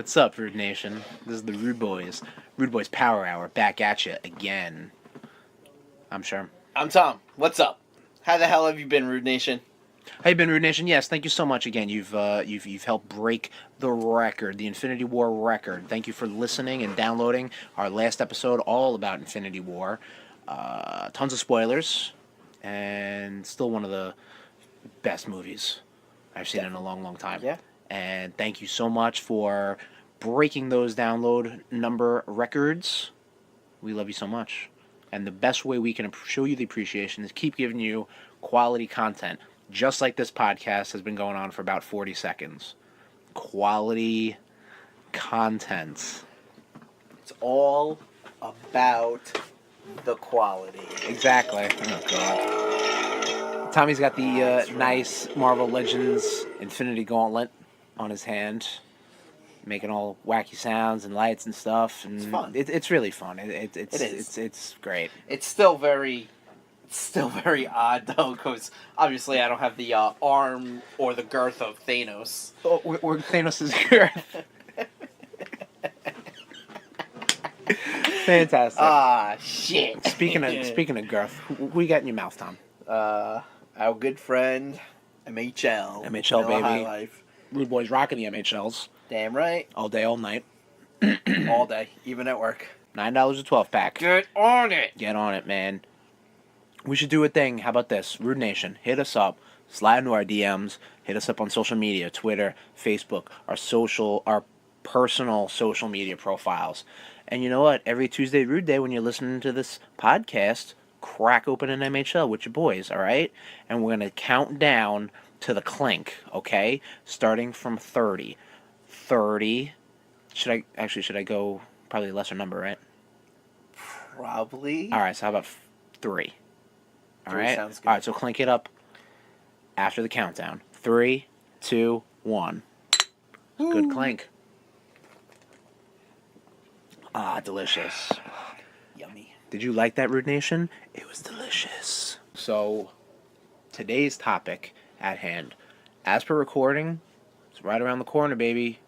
What's up, Rude Nation? This is the Rude Boys. Rude Boys Power Hour, back at you again. I'm Sherm. I'm Tom. What's up? How the hell have you been, Rude Nation? How you been, Rude Nation? Yes, thank you so much again. You've helped break the record, the Infinity War record. Thank you for listening and downloading our last episode, all about Infinity War. Tons of spoilers, and still one of the best movies I've seen in a long, long time. Yeah. And thank you so much for breaking those download number records. We love you so much. And the best way we can show you the appreciation is keep giving you quality content. Just like this podcast has been going on for about 40 seconds. Quality content. It's all about the quality. Exactly. Oh, God. Tommy's got the nice Marvel Legends Infinity Gauntlet on his hand, making all wacky sounds and lights and stuff. And it's fun. It's really fun. It is. It's great. It's still very odd though, because obviously I don't have the arm or the girth of Thanos. Oh, we're Thanos' girth. Fantastic. Shit. Speaking of girth, who you got in your mouth, Tom? Our good friend MHL. MHL, Vanilla High baby. Life. Rude Boys rocking the MHLs. Damn right. All day, all night. All day, even at work. $9 a 12-pack. Get on it. Get on it, man. We should do a thing. How about this? Rude Nation, hit us up. Slide into our DMs. Hit us up on social media, Twitter, Facebook, our personal social media profiles. And you know what? Every Tuesday Rude Day when you're listening to this podcast, crack open an MHL with your boys, all right? And we're going to count down to the clink, okay? Starting from 30. 30. Should I go probably a lesser number, right? Probably. All right, so how about 3? All 3 right? sounds good. All right, so clink it up after the countdown. 3, 2, 1. Good clink. Delicious. Yummy. Did you like that, Rude Nation? It was delicious. So, today's topic at hand. As per recording, it's right around the corner, baby.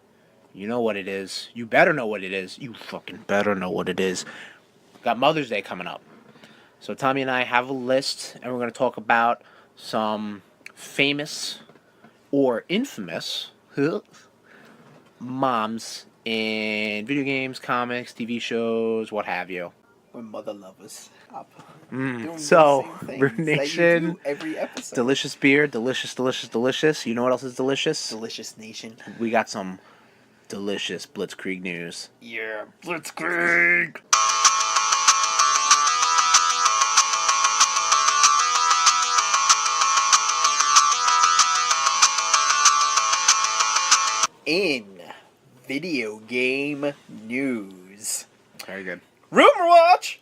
You know what it is. You better know what it is. You fucking better know what it is. Got Mother's Day coming up. So Tommy and I have a list, and we're going to talk about some famous or infamous moms in video games, comics, TV shows, what have you. We're mother lovers. So, Rude Nation, Nation, every episode. delicious beer, delicious, delicious, delicious. You know what else is delicious? Delicious Nation. We got some delicious Blitzkrieg news. Yeah, Blitzkrieg. In video game news. Very good. Rumor Watch!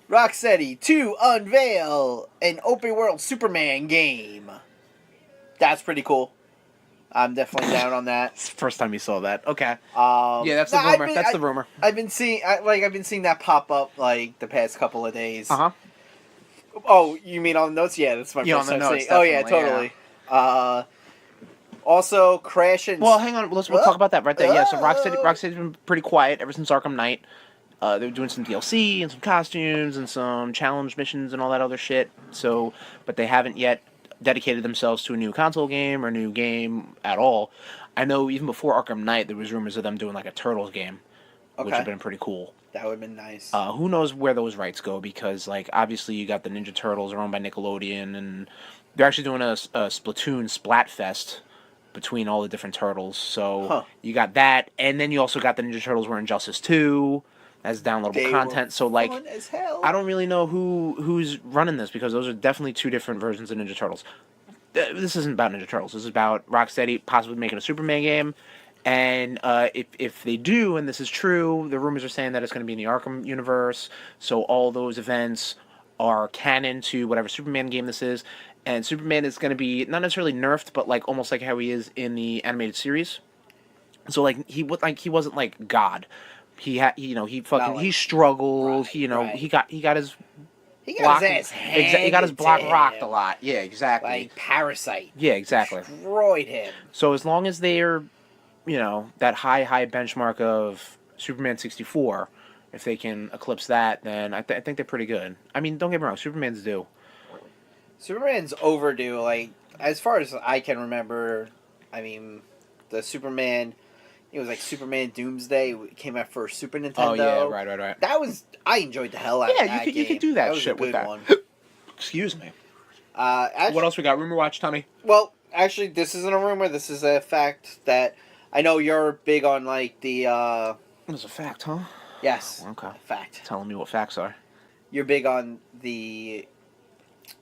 Rocksteady to unveil an open world Superman game. That's pretty cool. I'm definitely down on that. It's the first time you saw that. Okay. Yeah, That's the rumor. That's the rumor. I've been seeing that pop up like the past couple of days. Uh-huh. Oh, you mean on the notes? Yeah, that's my first time seeing. Oh yeah, totally. Yeah. Also, Crash and... Well, hang on. We'll talk about that right there. Yeah, so Rocksteady's been pretty quiet ever since Arkham Knight. They were doing some DLC and some costumes and some challenge missions and all that other shit. So, but they haven't yet dedicated themselves to a new console game or a new game at all. I know even before Arkham Knight, there was rumors of them doing like a Turtles game, which would have been pretty cool. That would have been nice. Who knows where those rights go, because like obviously you got the Ninja Turtles are owned by Nickelodeon, and they're actually doing a Splatoon Splatfest between all the different Turtles. So you got that, and then you also got the Ninja Turtles were Injustice 2 as downloadable content. So like, fun as hell. I don't really know who's running this, because those are definitely two different versions of Ninja Turtles. This isn't about Ninja Turtles. This is about Rocksteady possibly making a Superman game. And if they do, and this is true, the rumors are saying that it's going to be in the Arkham universe. So all those events are canon to whatever Superman game this is. And Superman is going to be not necessarily nerfed, but like almost like how he is in the animated series. So like he wasn't like God. He had, he struggled. Right, he got his. He got his ass handed he got his block to rocked him. a lot. Yeah, exactly. Like Parasite. Yeah, exactly. Destroyed him. So as long as they're that high benchmark of Superman 64, if they can eclipse that, then I think they're pretty good. I mean, don't get me wrong, Superman's due. Superman's overdue. Like, as far as I can remember, I mean, the Superman. It was like Superman Doomsday came out for Super Nintendo. Oh yeah, right. That was I enjoyed the hell out of that Yeah, game. you could do that was shit a good with that. one. Excuse me. Actually, What else we got? Rumor watch, Tommy. well, actually, this isn't a rumor. This is a fact that I know you're big on. Like the It's a fact, huh? yes, Okay. fact. Telling me what facts are. You're big on the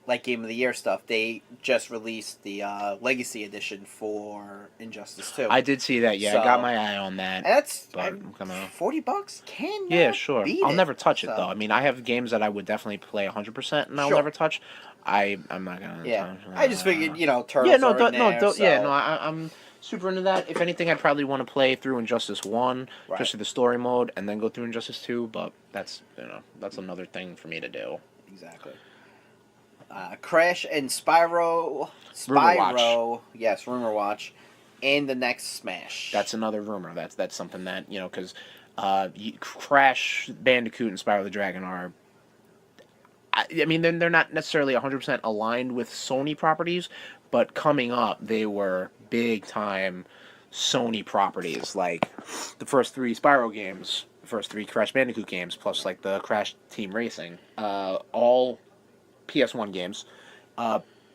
like Game of the Year stuff. They just released the Legacy Edition for Injustice 2. I did see that. Yeah, So- I got my eye on that. And that's But I'm gonna- $40. Can Yeah, sure. beat I'll it. never touch it So- though. I mean, I have games that I would definitely play 100%, and I'll Sure. never touch. I'm not gonna. Yeah, touch, I just figured turtles. Yeah, no, are in there, so. yeah, no. I'm super into that. If anything, I'd probably want to play through Injustice 1, Right. just through the story mode, and then go through Injustice 2. But that's another thing for me to do. Exactly. Crash and Spyro. Rumor Watch. Spyro. Yes, Rumor Watch. And the next Smash. That's another rumor. That's something that because Crash Bandicoot and Spyro the Dragon are. I mean, they're not necessarily 100% aligned with Sony properties, but coming up, they were big time Sony properties. Like the first 3 Spyro games, the first 3 Crash Bandicoot games, plus like the Crash Team Racing, all PS1 games.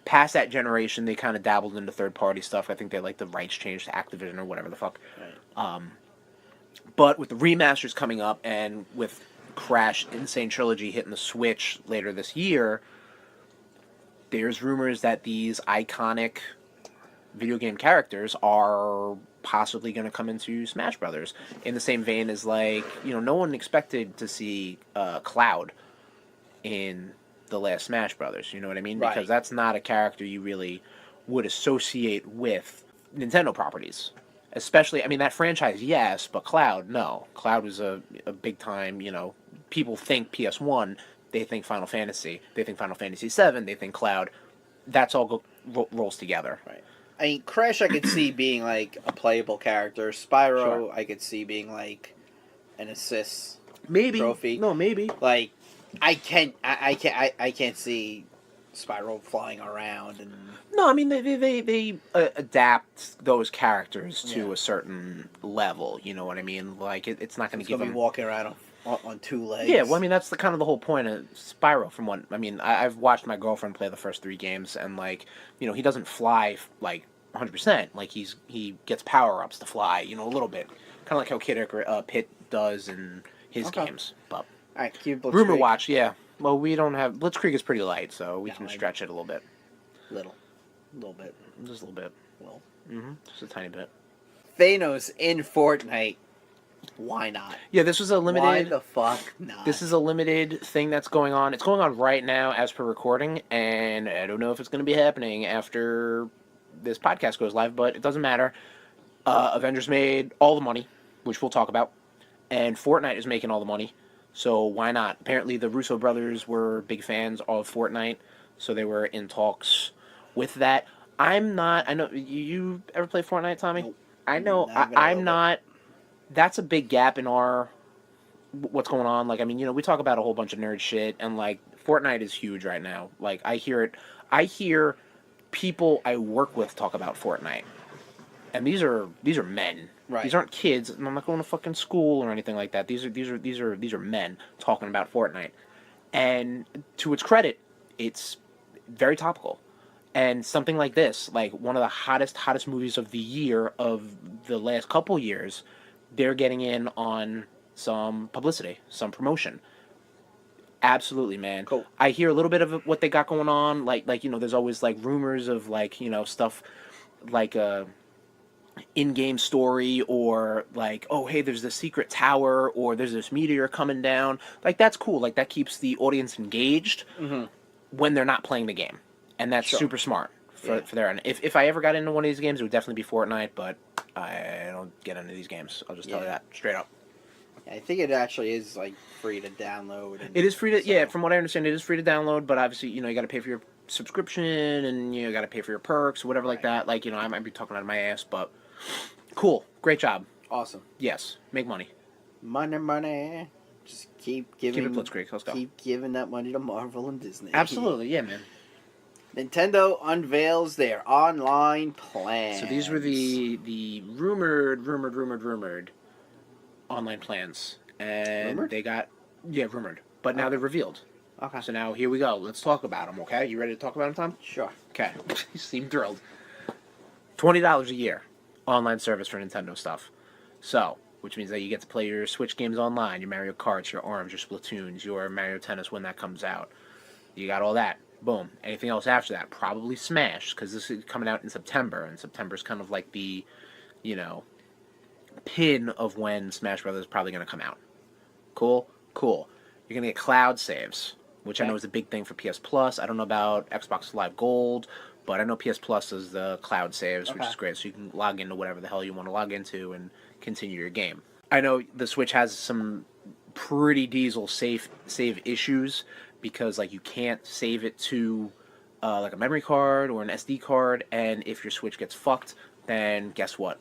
Past that generation, they kind of dabbled into third-party stuff. I think they the rights changed to Activision or whatever the fuck. Right. But with the remasters coming up and with Crash Insane Trilogy hitting the Switch later this year, there's rumors that these iconic video game characters are possibly going to come into Smash Brothers. In the same vein as no one expected to see Cloud in the last Smash Brothers. You know what I mean? Right. Because that's not a character you really would associate with Nintendo properties. Especially, I mean, that franchise, yes, but Cloud, no. Cloud was a big time, people think PS1, they think Final Fantasy, they think Final Fantasy 7, they think Cloud. That's all rolls together. Right. I mean, Crash I could see being like a playable character. Spyro Sure. I could see being like an assist Maybe. trophy. No, maybe. Like I can't see Spyro flying around and No, I mean, they adapt those characters to Yeah. a certain level, you know what I mean? Like, it's not going to he's give gonna them... be walking around on 2 legs. Yeah, well, I mean, that's the whole point of Spyro. From what I mean, I've watched my girlfriend play the first 3 games, and he doesn't fly 100%. Like he gets power ups to fly, a little bit, kind of like how Kid Pit does in his Okay. games. But All right, keep Rumor Watch, yeah. Well, we don't have Blitzkrieg is pretty light, so we No, can I- stretch it a little bit, little bit. just a little bit, Well, just a tiny bit. Thanos in Fortnite. Why not? Yeah, this was a limited. Why the fuck not? This is a limited thing that's going on. It's going on right now as per recording, and I don't know if it's going to be happening after this podcast goes live, but it doesn't matter. Avengers made all the money, which we'll talk about, and Fortnite is making all the money, so why not? Apparently the Russo brothers were big fans of Fortnite, so they were in talks with that. I'm not... I know... You ever play Fortnite, Tommy? Nope. I know... Not even a I'm little not... That's a big gap in our... What's going on. Like, I mean, we talk about a whole bunch of nerd shit, and, Fortnite is huge right now. Like, I hear it... I hear people I work with talk about Fortnite. And these are men. Right. These aren't kids. I'm not going to fucking school or anything like that. These are men talking about Fortnite. And to its credit, it's very topical. And something like this, like one of the hottest movies of the year, of the last couple years, they're getting in on some publicity, some promotion. Absolutely, man. Cool. I hear a little bit of what they got going on. Like there's always rumors of stuff like in-game story, or oh, hey, there's this secret tower, or there's this meteor coming down. That's cool. That keeps the audience engaged when they're not playing the game, and that's Sure. super smart for their end. If I ever got into one of these games, it would definitely be Fortnite, but I don't get into these games. I'll just tell you that straight up. I think it actually is free to download. It is free to from what I understand, it is free to download, but obviously you got to pay for your subscription, and you got to pay for your perks or whatever like that. I might be talking out of my ass, but Cool. Great job. Awesome. Yes. Make money. Money. Just keep giving. Keep it Blitzkrieg. Let's go. Keep giving that money to Marvel and Disney. Absolutely. Yeah, man. Nintendo unveils their online plans. So these were the rumored online plans, and Rumored? they got rumored, but now they're revealed. Okay. So now here we go. Let's talk about them. Okay, you ready to talk about them, Tom? Sure. Okay. You seem thrilled. $20 a year online service for Nintendo stuff. So, which means that you get to play your Switch games online, your Mario Karts, your ARMS, your Splatoons, your Mario Tennis when that comes out. You got all that. Boom. Anything else after that? Probably Smash, because this is coming out in September, and September's kind of like the, pin of when Smash Brothers is probably going to come out. Cool? Cool. You're going to get cloud saves, which I know is a big thing for PS Plus. I don't know about Xbox Live Gold, but I know PS Plus is the cloud saves, which is great, so you can log into whatever the hell you want to log into and continue your game. I know the Switch has some pretty diesel save issues, because like you can't save it to like a memory card or an SD card, and if your Switch gets fucked, then guess what?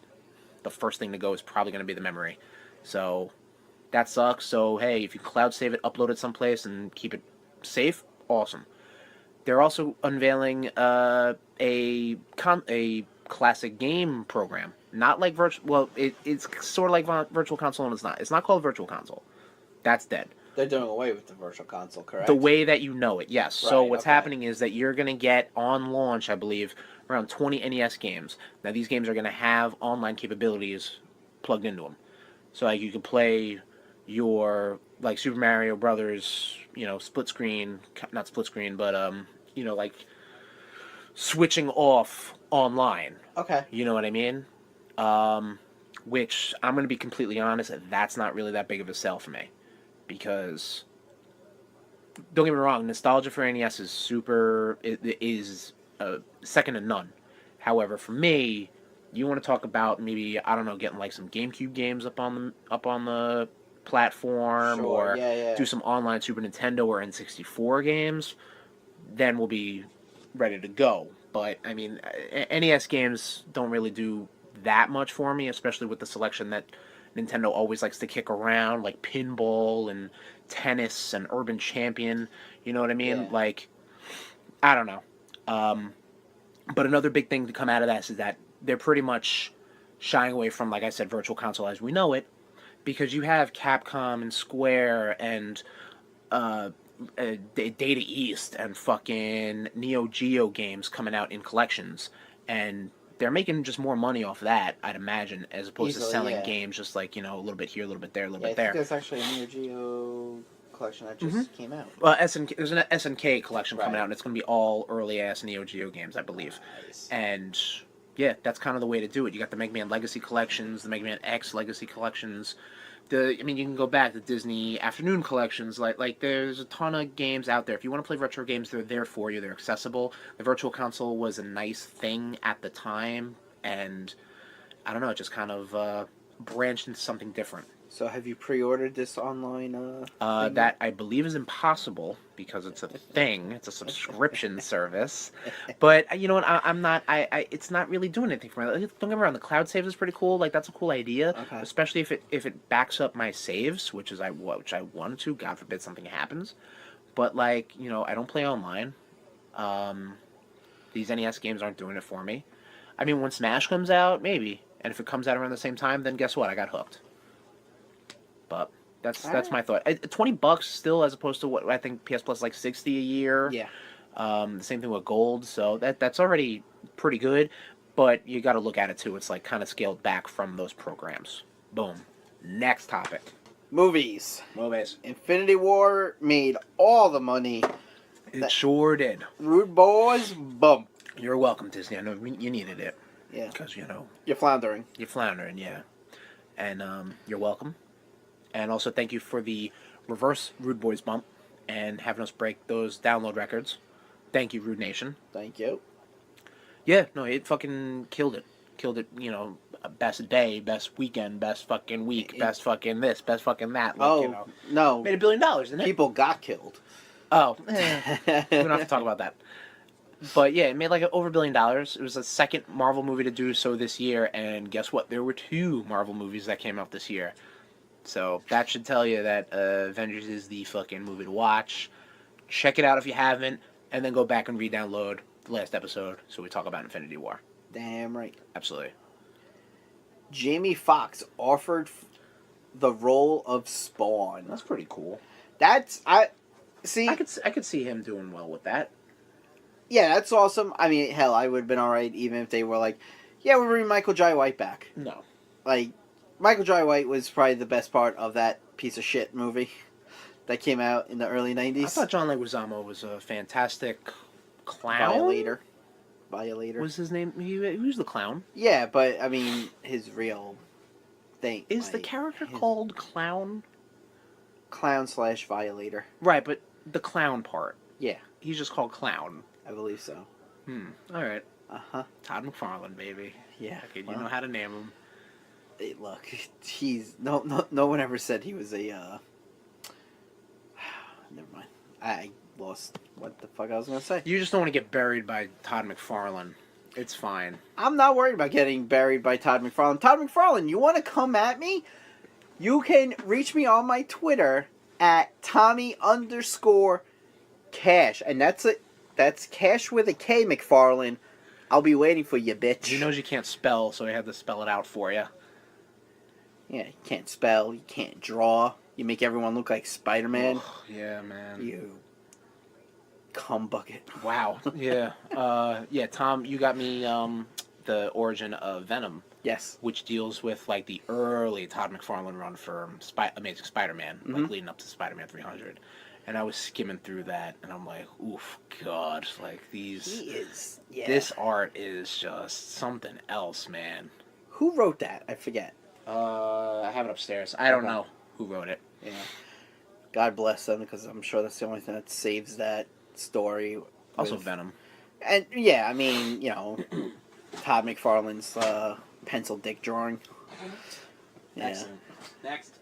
The first thing to go is probably going to be the memory. So that sucks. So hey, if you cloud save it, upload it someplace, and keep it safe, awesome. They're also unveiling a classic game program. Not like virtual. Well, it's sort of like Virtual Console, and it's not. It's not called Virtual Console. That's dead. They're doing away with the Virtual Console, correct? The way that you know it, yes. Right, So what's happening is that you're going to get on launch, I believe, around 20 NES games. Now these games are going to have online capabilities plugged into them. So like you can play your like Super Mario Brothers, split screen, not split screen, but like switching off online. Okay. You know what I mean? Which I'm going to be completely honest, that's not really that big of a sell for me. Because, don't get me wrong, nostalgia for NES is second to none. However, for me, you want to talk about maybe, I don't know, getting like some GameCube games up on the platform, or do some online Super Nintendo or N64 games, then we'll be ready to go. But I mean, NES games don't really do that much for me, especially with the selection that Nintendo always likes to kick around, like pinball and tennis and Urban Champion. You know what I mean? Yeah. Like, I don't know. But another big thing to come out of that is that they're pretty much shying away from, like I said, Virtual Console as we know it, because you have Capcom and Square and Data East and fucking Neo Geo games coming out in collections, and they're making just more money off that, I'd imagine, as opposed to selling games just like, a little bit here, a little bit there, a little bit there. I think there's actually a Neo Geo collection that just came out. Well, there's an SNK collection coming out, and it's going to be all early-ass Neo Geo games, I believe. Nice. And, yeah, that's kind of the way to do it. You got the Mega Man Legacy collections, the Mega Man X Legacy collections. You can go back to Disney Afternoon collections. Like there's a ton of games out there. If you want to play retro games, they're there for you. They're accessible. The Virtual Console was a nice thing at the time, and I don't know, it just kind of branched into something different. So have you pre-ordered this online thing? That I believe is impossible because it's a thing. It's a subscription service. But you know what? I'm not. It's not really doing anything for me. Don't get me wrong. The cloud saves is pretty cool. Like that's a cool idea. Okay. Especially if it backs up my saves, which I wanted to. God forbid something happens. But like I don't play online. These NES games aren't doing it for me. I mean, when Smash comes out, maybe. And if it comes out around the same time, then guess what? I got hooked. But that's my thought. $20 still, as opposed to what I think PS Plus is like $60 a year. Yeah. The same thing with Gold, so that's already pretty good. But you got to look at it too. It's like kind of scaled back from those programs. Boom. Next topic. Movies. Infinity War made all the money. It sure did. Rude Boys bump. You're welcome, Disney. I know you needed it. Yeah. Because you're floundering. You're floundering, yeah. And you're welcome. And also thank you for the reverse Rude Boys bump and having us break those download records. Thank you, Rude Nation. Thank you. Yeah, no, it fucking killed it. Killed it, best day, best weekend, best fucking week, best fucking this, best fucking that. Like, no. Made $1 billion, didn't it? People got killed. Oh, we don't have to talk about that. But yeah, it made like over $1 billion. It was the second Marvel movie to do so this year, and guess what? There were 2 Marvel movies that came out this year. So that should tell you that Avengers is the fucking movie to watch. Check it out if you haven't, and then go back and re-download the last episode so we talk about Infinity War. Damn right. Absolutely. Jamie Foxx offered the role of Spawn. That's pretty cool. I could see him doing well with that. Yeah, that's awesome. I mean, hell, I would have been alright even if they were like, yeah, we'll bring Michael Jai White back. No. Like, Michael Jai White was probably the best part of that piece of shit movie that came out in the early 90s. I thought John Leguizamo was a fantastic clown. Violator. Was his name? He was the clown. Yeah, but, I mean, his real thing. Is like, the character called Clown? Clown/Violator. Right, but the clown part. Yeah. He's just called Clown. I believe so. Alright. Uh-huh. Todd McFarlane, baby. Yeah. Okay, you know how to name him. Hey, look, he's... No one ever said he was a, Never mind. I lost what the fuck I was going to say. You just don't want to get buried by Todd McFarlane. It's fine. I'm not worried about getting buried by Todd McFarlane. Todd McFarlane, you want to come at me? You can reach me on my Twitter at Tommy_Cash. And that's it. That's Cash with a K, McFarlane. I'll be waiting for you, bitch. He knows you can't spell, so he had to spell it out for you. Yeah, you can't spell. You can't draw. You make everyone look like Spider-Man. Yeah, man. You cum bucket. Wow. Yeah. Yeah, Tom, you got me the origin of Venom. Yes. Which deals with like the early Todd McFarlane run for Amazing Spider-Man, like leading up to Spider-Man 300. And I was skimming through that, and I'm like, oof, God, like these... He is, yeah. This art is just something else, man. Who wrote that? I forget. I have it upstairs. I don't know who wrote it. Yeah. God bless them, because I'm sure that's the only thing that saves that story. Also Venom. And, yeah, I mean, you know, Todd McFarlane's pencil dick drawing. Yeah. Excellent. Next.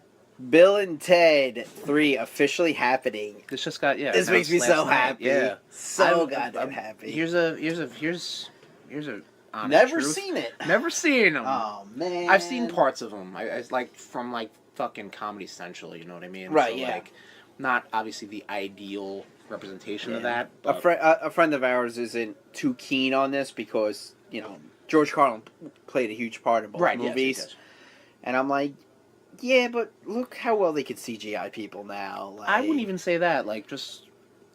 Bill and Ted 3 officially happening. This just got This makes me so happy. Yeah, so goddamn happy. Here's a honest Never truth. seen it. Never seen them. Oh man, I've seen parts of them. I like from like fucking Comedy Central. You know what I mean? Right. So, yeah. Like, not obviously the ideal representation of that. A But friend of ours isn't too keen on this because you know George Carlin played a huge part in both movies, yes, and I'm like, yeah, but look how well they could CGI people now. Like, I wouldn't even say that. Like, just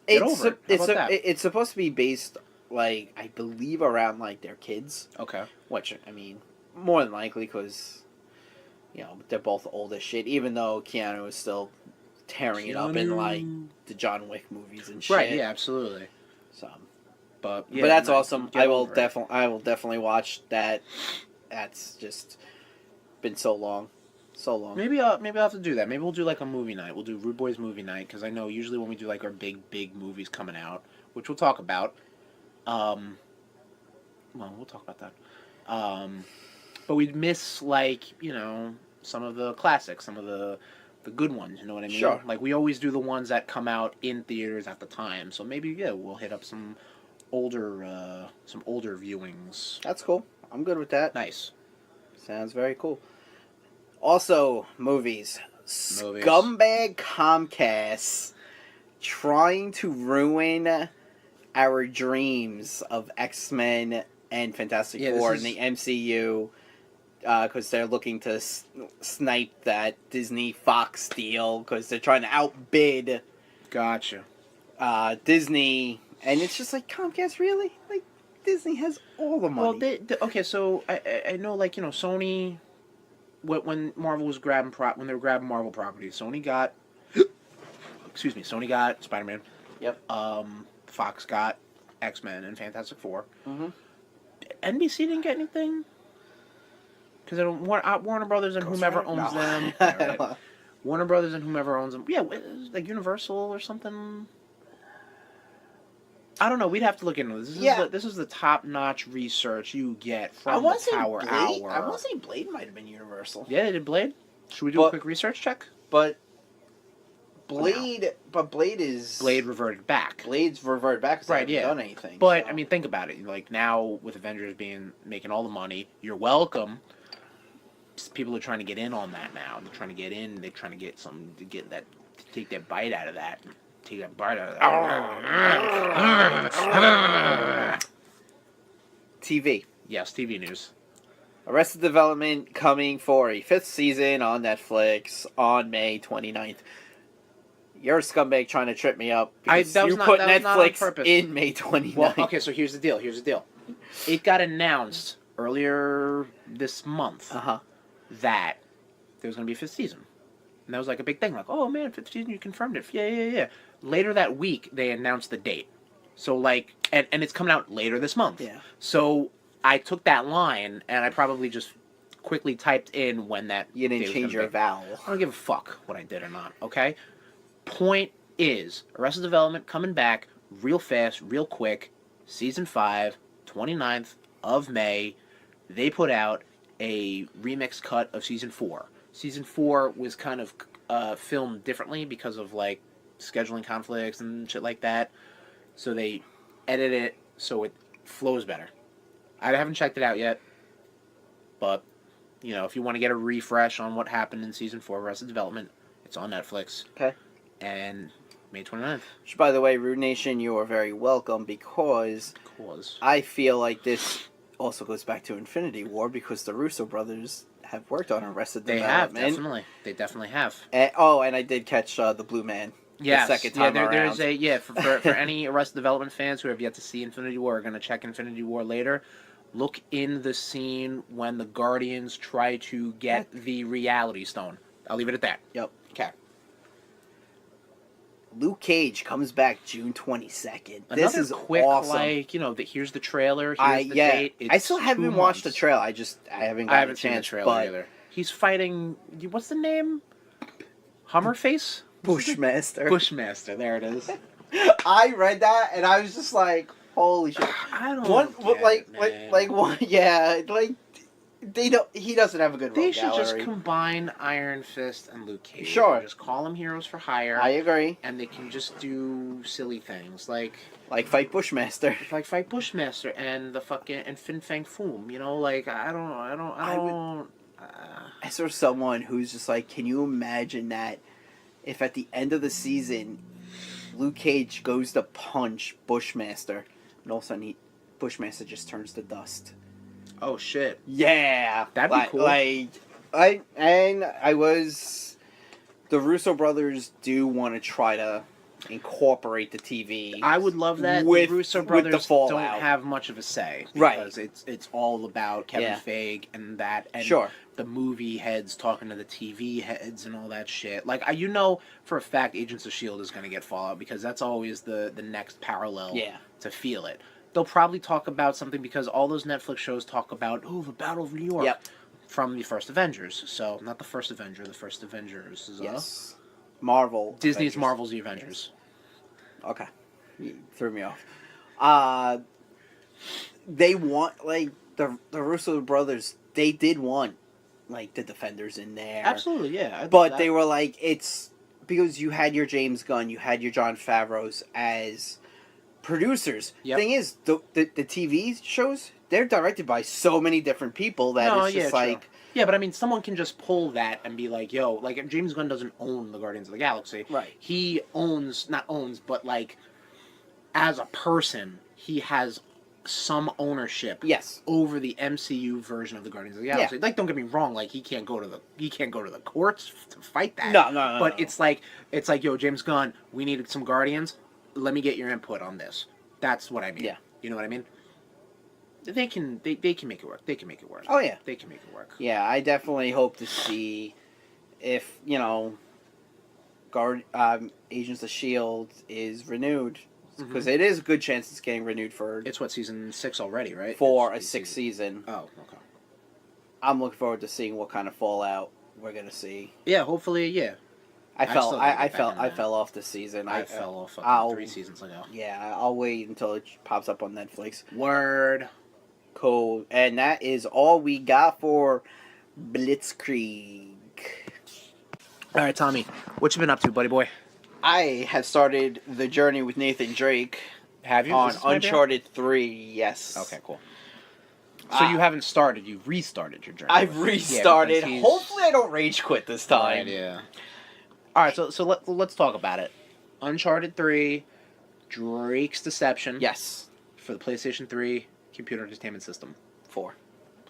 get over it. How about that? It's supposed to be based, like, I believe around, like, their kids. Okay. Which, I mean, more than likely, because, you know, they're both old as shit, even though Keanu is still tearing it up in, like, the John Wick movies and shit. Right, yeah, absolutely. So, But that's awesome. I will over it. I will definitely watch that. That's just been so long. So long. Maybe I'll have to do that. Maybe we'll do like a movie night. We'll do Rude Boys movie night because I know usually when we do like our big movies coming out, which we'll talk about. Well, we'll talk about that. But we'd miss like some of the classics, some of the good ones. You know what I mean? Sure. Like we always do the ones that come out in theaters at the time. So maybe we'll hit up some older viewings. That's cool. I'm good with that. Nice. Sounds very cool. Also, movies. Scumbag Comcast trying to ruin our dreams of X-Men and Fantastic Four in the MCU because they're looking to snipe that Disney Fox deal because they're trying to outbid Gotcha. Disney. And it's just like, Comcast, really? Like, Disney has all the money. Well, okay, so I know, like, Sony... When Marvel was grabbing when they were grabbing Marvel properties, Sony got Spider-Man. Yep. Fox got X-Men and Fantastic Four. Mm-hmm. NBC didn't get anything because Warner Brothers and whomever owns them. Yeah, right. Warner Brothers and whomever owns them. Yeah, like Universal or something. I don't know. We'd have to look into this. This is the top-notch research you get from the Power Hour. I want to say Blade might have been Universal. Yeah, they did Blade. Should we do a quick research check? But Blade is Blade reverted back. Blade's reverted back because Right, they haven't yeah. done anything. But so. I mean, think about it. Like now with Avengers making all the money, you're welcome. People are trying to get in on that now. They're trying to get in. They're trying to get something to get that, to take that bite out of that. Take that bite out of that. TV. Yes, TV news. Arrested Development coming for a 5th season on Netflix on May 29th. You're a scumbag trying to trip me up because you put Netflix in May 29th. Well, okay, so here's the deal. It got announced earlier this month that there was going to be a 5th season. And that was like a big thing. Like, oh man, 5th season, you confirmed it. Yeah. Later that week, they announced the date. So like, and it's coming out later this month. Yeah. So I took that line and I probably just quickly typed in when that. You didn't change your vowel. I don't give a fuck what I did or not. Okay. Point is, Arrested Development coming back real fast, real quick. Season 5, 29th of May. They put out a remix cut of Season 4. Season 4 was kind of filmed differently because of like scheduling conflicts and shit like that. So they edited it so it flows better. I haven't checked it out yet, but you know, if you want to get a refresh on what happened in Season 4 of Arrested Development, it's on Netflix. Okay. And May 29th. Which, by the way, Rude Nation, you are very welcome because I feel like this also goes back to Infinity War because the Russo brothers have worked on Arrested Development. They have, definitely. They definitely have. And I did catch the Blue Man. Yes. The second time around. There's for any Arrested Development fans who have yet to see Infinity War, are going to check Infinity War later. Look in the scene when the Guardians try to get the Reality Stone. I'll leave it at that. Yep. Okay. Luke Cage comes back June 22nd. Another this is quick, awesome. Like, you know, here's the trailer. Here's the date. I still haven't watched the trailer. I haven't gotten a chance. Seen the trailer either. He's fighting. What's the name? Hummerface. Bushmaster. Bushmaster. There it is. I read that and I was just like, "Holy shit!" I don't. They don't. He doesn't have a good. They should just combine Iron Fist and Luke Cage. Sure. Just call them heroes for hire. I agree. And they can just do silly things like fight Bushmaster. Like fight Bushmaster and the fucking and Fin Fang Foom. You know, like I don't. I saw someone who's just like, can you imagine that if at the end of the season, Luke Cage goes to punch Bushmaster, and all of a sudden Bushmaster just turns to dust. Oh shit! Yeah, that'd be cool. The Russo brothers do want to try to incorporate the TV. I would love that. The Russo brothers don't have much of a say because it's all about Kevin Feige and that, and the movie heads talking to the TV heads and all that shit. Like you know for a fact, Agents of S.H.I.E.L.D. is going to get Fallout because that's always the next parallel to feel it. They'll probably talk about something because all those Netflix shows talk about the Battle of New York from the first Avengers. So not the first Avenger, the first Avengers. Yes, Marvel. Disney's Marvel's The Avengers. Yes. Okay, you threw me off. They want the Russo brothers. They did want the Defenders in there. Absolutely, yeah. But they were like, it's because you had your James Gunn, you had your Jon Favreau's as producers. Thing is, the TV shows, they're directed by so many different people that it's just like... Yeah, but I mean, someone can just pull that and be like, yo, like, James Gunn doesn't own the Guardians of the Galaxy. Right. He but as a person, he has some ownership over the MCU version of the Guardians of the Galaxy. Like, don't get me wrong, like, he can't go to the courts to fight that. No. But it's like, yo, James Gunn, we needed some Guardians. Let me get your input on this. That's what I mean. Yeah. You know what I mean? They can make it work. They can make it work. Oh, yeah. They can make it work. Yeah, I definitely hope to see if, Agents of S.H.I.E.L.D. is renewed. Because it is a good chance it's getting renewed for... It's season 6 already, right? For a 6th season. Oh, okay. I'm looking forward to seeing what kind of fallout we're going to see. Yeah, hopefully, yeah. I fell off this season. I fell off 3 seasons ago. Yeah, I'll wait until it pops up on Netflix. Word. Cool. And that is all we got for Blitzkrieg. All right, Tommy. What you been up to, buddy boy? I have started the journey with Nathan Drake Have you? on Is this my Uncharted 3. Yes. Okay, cool. So you haven't started. You've restarted your journey. I've restarted. Yeah, Hopefully, I don't rage quit this time. Right, yeah. All right, so let's talk about it. Uncharted 3, Drake's Deception. Yes. For the PlayStation 3 Computer Entertainment System. 4.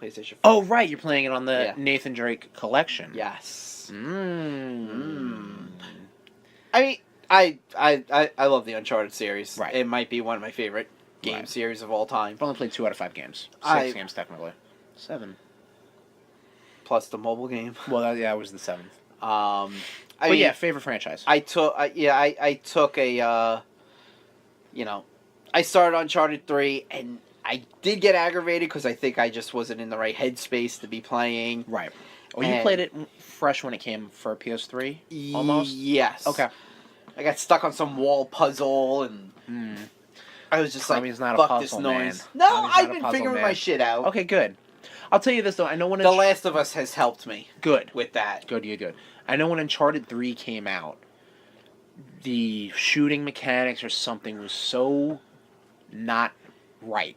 PlayStation 4. Oh, right, you're playing it on the Yeah. Nathan Drake collection. Yes. Mmm. I mean, I love the Uncharted series. Right. It might be one of my favorite game series of all time. I've only played 2 out of 5 games. 6 games, technically. 7. Plus the mobile game. Well, that was the 7th. I mean, yeah, favorite franchise. I took a I started Uncharted 3 and I did get aggravated because I think I just wasn't in the right headspace to be playing. Right. Well, you played it fresh when it came for PS3, almost? Yes. Okay. I got stuck on some wall puzzle and I was just Tommy's not a fuck puzzle this noise. man. No, Tommy's I've not a been puzzle figuring man. my shit out. Okay, good. I'll tell you this, though. I know when The Last of Us has helped me. Good. With that. Good. I know when Uncharted 3 came out, the shooting mechanics or something was so not right.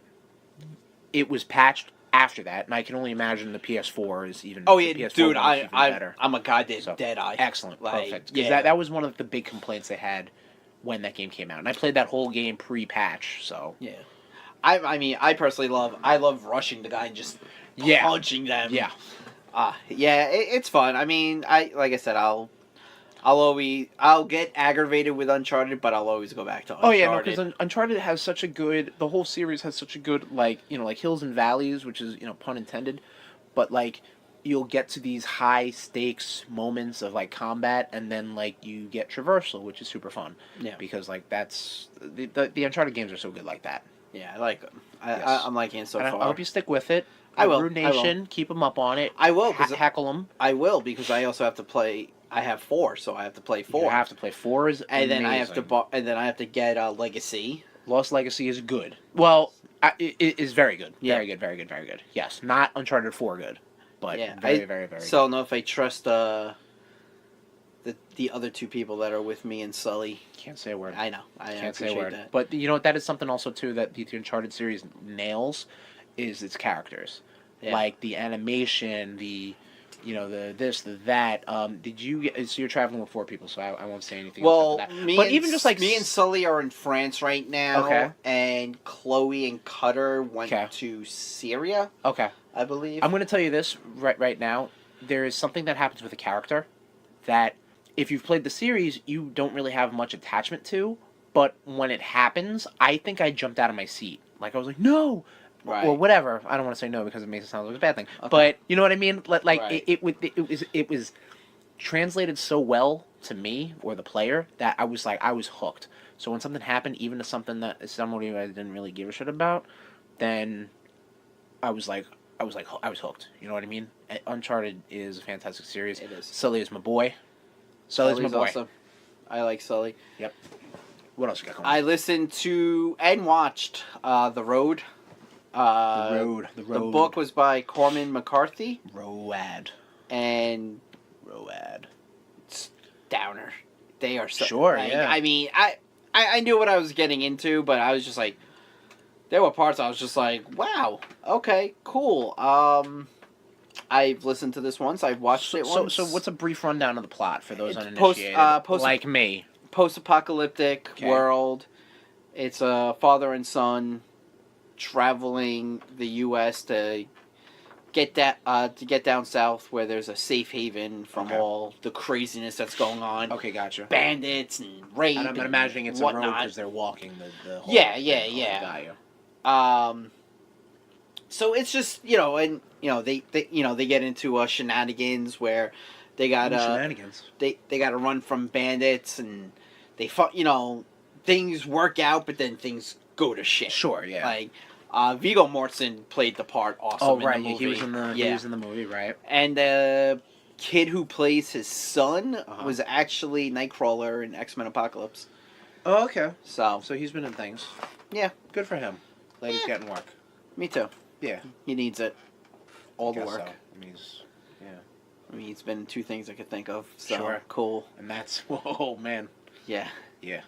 It was patched after that, and I can only imagine the PS4 is even. Oh yeah, the PS4 dude, one is even better. I'm a goddamn So, dead-eye. Excellent, Like, perfect. Because that was one of the big complaints they had when that game came out, and I played that whole game pre-patch. So yeah, I mean, I personally love rushing the guy and just punching them. Yeah. It's fun. I mean, like I said, I'll get aggravated with Uncharted, but I'll always go back to Uncharted. Oh yeah, no, because Uncharted has such a good. The whole series has such a good like hills and valleys, which is pun intended, but like you'll get to these high stakes moments of like combat, and then like you get traversal, which is super fun. Yeah. Because like that's the Uncharted games are so good like that. Yeah, I like them. Yes. I'm liking it so And far. I hope you stick with it. I will. Rude Nation, keep them up on it. I will. Heckle them. I will because I also have to play. I have 4, so I have to play 4. You have to play 4 is and amazing. then I have to get Legacy. Lost Legacy is good. Well, it is very good. Yeah. Very good. Yes, not Uncharted 4 good, but very good. So I don't know if I trust the other 2 people that are with me and Sully. Can't say a word. I know. I can't say a appreciate word. that. But that is something also too that the Uncharted series nails is its characters. Yeah. Like the animation, the this, the that. Did you get? So you're traveling with 4 people, so I won't say anything. Well, else after that. me but and, even just like me and Sully are in France right now. Okay. And Chloe and Cutter went Okay. to Syria, okay, I believe. I'm going to tell you this right now. There is something that happens with a character that if you've played the series, you don't really have much attachment to. But when it happens, I think I jumped out of my seat. Like I was like, no. Right. Or whatever. I don't want to say no because it makes it sound like a bad thing. Okay. But you know what I mean? Like Right. it was translated so well to me or the player that I was hooked. So when something happened, even to something that somebody I didn't really give a shit about, then I was hooked. You know what I mean? Uncharted is a fantastic series. It is. Sully is my boy. Sully's my boy. Awesome. I like Sully. Yep. What else you got going? I listened to and watched The Road. The Road. The book was by Corman McCarthy. Road. And Road. It's downer. They are so... Sure, like, yeah. I mean, I knew what I was getting into, but I was just like... There were parts I was just like, wow, okay, cool. I've listened to this once. I've watched it once. So what's a brief rundown of the plot for those It's uninitiated, like me? Post-apocalyptic world. It's a father and son traveling the U.S. to get down south where there's a safe haven from all the craziness that's going on. Okay, gotcha. Bandits and rape. And I'm imagining it's a whatnot. road because they're walking the whole Yeah. Got you. So it's just they get into shenanigans where they got shenanigans. They got to run from bandits and they things work out, but then things go to shit. Sure, yeah. Like Viggo Mortensen played the part awesome. Oh right, in the movie. he was in the movie, right? And the kid who plays his son was actually Nightcrawler in X-Men Apocalypse. Oh, okay. So he's been in things. Yeah, Good for him. Glad he's getting work. me too. Yeah. He needs it. All the Guess work. so. I mean, I mean, he's been in 2 things I could think of. So Sure. cool. And that's oh man. Yeah. Yeah.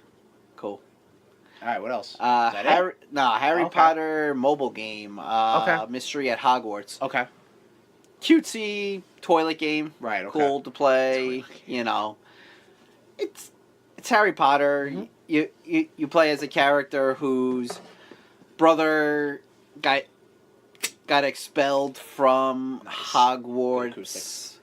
Cool. All right, what else? Is that Harry Okay. Potter mobile game. Okay. Mystery at Hogwarts. Okay. Cutesy toilet game. Right, okay. Cool to play. Toilet game. You know, it's Harry Potter. Mm-hmm. You play as a character whose brother got expelled from Nice. Hogwarts.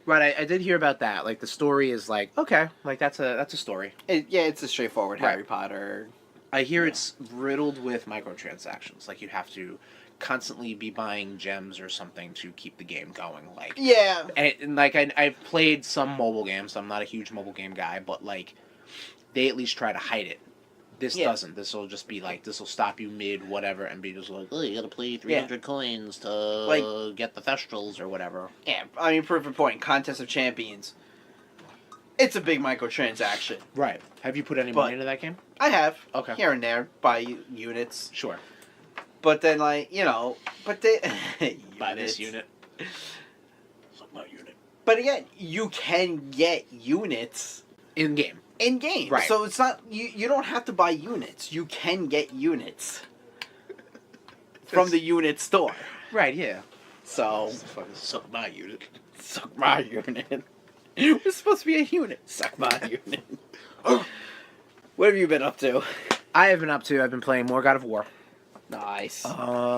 Right, I did hear about that. Like the story is like okay, like that's a story. It's a straightforward Right. Harry Potter. I hear it's riddled with microtransactions. Like you have to constantly be buying gems or something to keep the game going. Like Yeah. and like I've played some mobile games. So I'm not a huge mobile game guy, but like they at least try to hide it. This doesn't. This will just be like this will stop you mid whatever and be just like oh you gotta play 300 coins to get the Thestrals or whatever. Yeah, I mean, proof of point. Contest of Champions. It's a big microtransaction. Right. Have you put any money into that game? I have. Okay. Here and there, buy units. Sure. But then, like, you know, but they... Buy this unit. My unit. But again, you can get units In game. in game. Right. So it's not... You don't have to buy units. You can get units from the unit store. Right, yeah. So... Suck my unit. Suck my unit. We're supposed to be a unit. Suck my unit. What have you been up to? I've been playing more God of War. Nice. Ask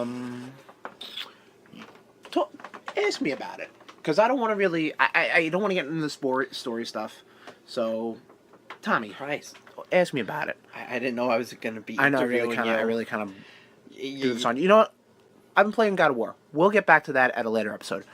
me about it. Because I don't want to really... I don't want to get into the story stuff. So, Tommy, Christ. ask me about it. I didn't know I was going to be I know, I interviewing really you. kind of do this on you. You know what? I've been playing God of War. We'll get back to that at a later episode.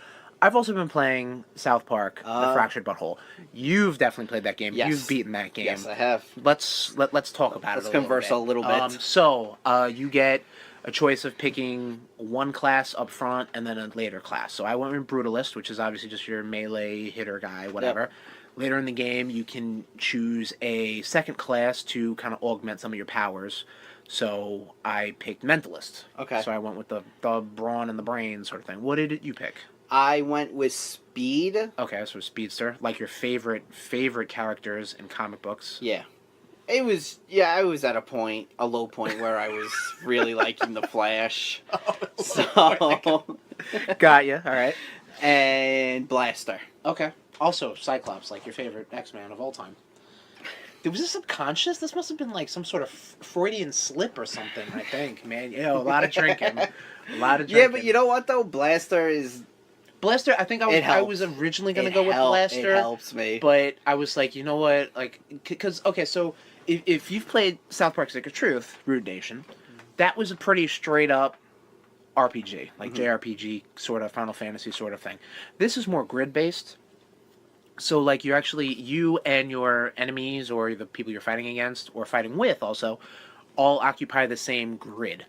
I've also been playing South Park, The Fractured Butthole. You've definitely played that game. Yes. You've beaten that game. Yes, I have. Let's talk about it. Let's converse a little bit. So you get a choice of picking one class up front and then a later class. So I went with Brutalist, which is obviously just your melee hitter guy, whatever. Yep. Later in the game, you can choose a second class to kind of augment some of your powers. So I picked Mentalist. Okay. So I went with the brawn and the brain sort of thing. What did you pick? I went with Speed. Okay, so Speedster, like your favorite characters in comic books. Yeah. I was at a low point where I was really liking the Flash. So Got you. All right. and Blaster. Okay. Also, Cyclops, like your favorite X-Man of all time. Was this subconscious? This must have been like some sort of Freudian slip or something, I think, man. You know, a lot of drinking. Yeah, but you know what, though? Blaster, I think I was originally going to go with Blaster. It helps me. But I was like, you know what? Like, because, okay, so if you've played South Park Stick of Truth, Rude Nation, that was a pretty straight up RPG, like JRPG sort of, Final Fantasy sort of thing. This is more grid-based. So, like, you and your enemies or the people you're fighting against or fighting with also all occupy the same grid.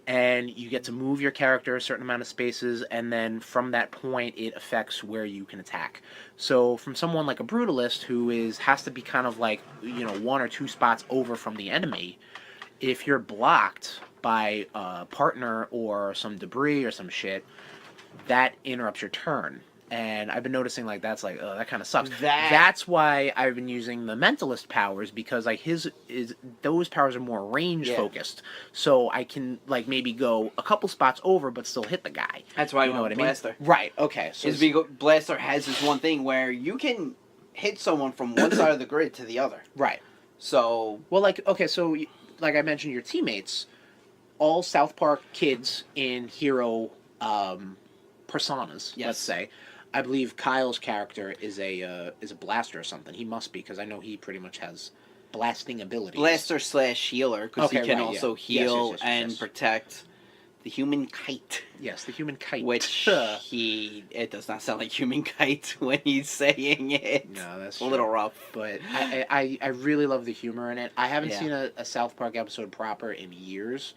And you get to move your character a certain amount of spaces, and then from that point, it affects where you can attack. So, from someone like a Brutalist who has to be kind of like, you know, 1 or 2 spots over from the enemy, if you're blocked by a partner or some debris or some shit, that interrupts your turn. And I've been noticing, like, that's like, oh, that kind of sucks. That's why I've been using the Mentalist powers, because, like, those powers are more range-focused. So I can, like, maybe go a couple spots over, but still hit the guy. That's why I went with Blaster. Right, okay. So Blaster has this one thing where you can hit someone from one side of the grid to the other. Right. So... Well, like, okay, so, like I mentioned, your teammates, all South Park kids in hero personas, let's say. I believe Kyle's character is a blaster or something. He must be, because I know he pretty much has blasting abilities. Blaster / healer, because he can also heal and protect the human kite. Yes, the human kite. Which it does not sound like human kite when he's saying it. No, that's a little rough. But I really love the humor in it. I haven't seen a South Park episode proper in years,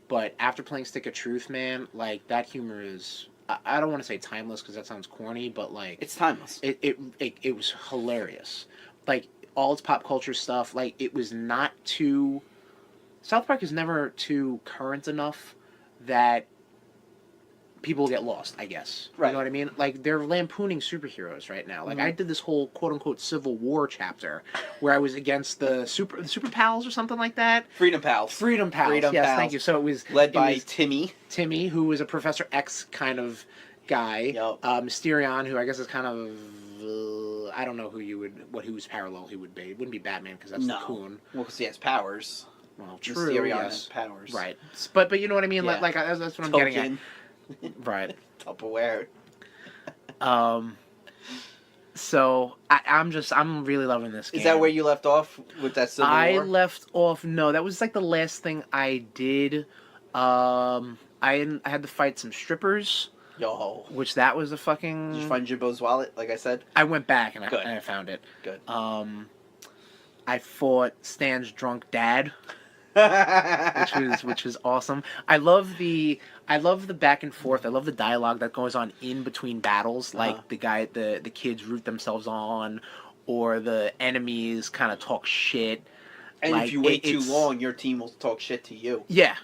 but after playing Stick of Truth, man, like, that humor is... I don't want to say timeless because that sounds corny, but like it's timeless. It was hilarious. Like, all its pop culture stuff, like, it was not too... South Park is never too current enough that people get lost, I guess. Right. You know what I mean? Like, they're lampooning superheroes right now. Like, I did this whole quote-unquote Civil War chapter where I was against the Super Pals or something like that. Freedom Pals. Freedom Pals, yes, thank you. So it was... Led by Timmy. Timmy, who was a Professor X kind of guy. Yep. Mysterion, who I guess is kind of... I don't know whose parallel he would be. It wouldn't be Batman, because that's the Coon. Well, because he has powers. Well, true, Mysterion yes. has powers. Right. But you know what I mean? Yeah. Like that's what I'm getting at. Right. Tupperware. So I'm really loving this game. Is that where you left off with that Civil War? I left off. No, that was like the last thing I did. I had to fight some strippers. Yo. Which that was a fucking. Did you find Jimbo's wallet? Like I said. I went back and I found it. Good. I fought Stan's drunk dad. which was awesome. I love the back and forth. I love the dialogue that goes on in between battles. Like the kids root themselves on, or the enemies kind of talk shit. And like, if you wait too long, your team will talk shit to you. Yeah.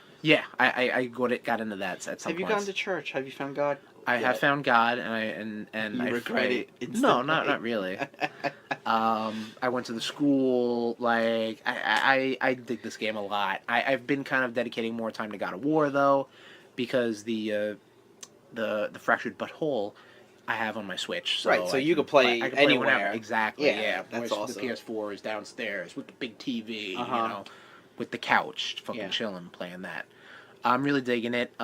I got into that at some point. Have you gone to church? Have you found God? I have found God, and you regret it instantly? No, not really. I went to the school. Like I dig this game a lot. I've been kind of dedicating more time to God of War though, because the Fractured Butthole I have on my Switch. So right, so you can play anywhere. Whenever. Exactly. Yeah, that's awesome. The PS4 is downstairs with the big TV. You Uh-huh. know, with the couch, fucking chilling, playing that. I'm really digging it.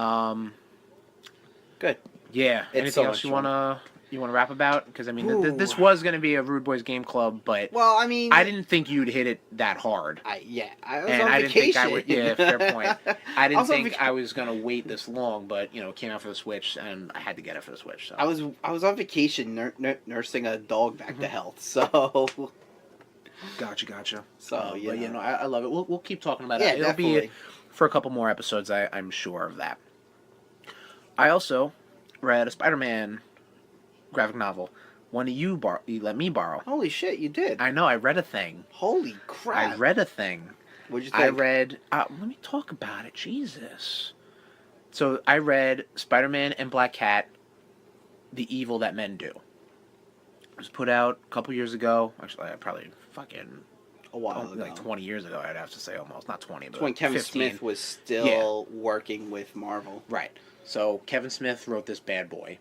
Good. Yeah. It's Anything so else much fun. you want to rap about? Because I mean, this was going to be a Rude Boys Game Club, but well, I mean, I didn't think you'd hit it that hard. I was and on I vacation. Didn't think I would. Yeah, fair point. I didn't think I I was going to wait this long, but you know, it came out for the Switch, and I had to get it for the Switch. So. I was on vacation nursing a dog back to health. So. Gotcha. So but you know, I love it. We'll keep talking about it. Yeah, It'll definitely. be for a couple more episodes. I'm sure of that. I also read a Spider-Man graphic novel. One you let me borrow. Holy shit, you did! I know. I read a thing. Holy crap! I read a thing. What'd you think? I read. Let me talk about it. Jesus. So I read Spider-Man and Black Cat, The Evil That Men Do. It was put out a couple years ago. Actually, probably fucking a while ago. Like 20 years ago, I'd have to say almost. Not 20, but when Kevin 15. Smith was still working with Marvel. Right. So Kevin Smith wrote this bad boy.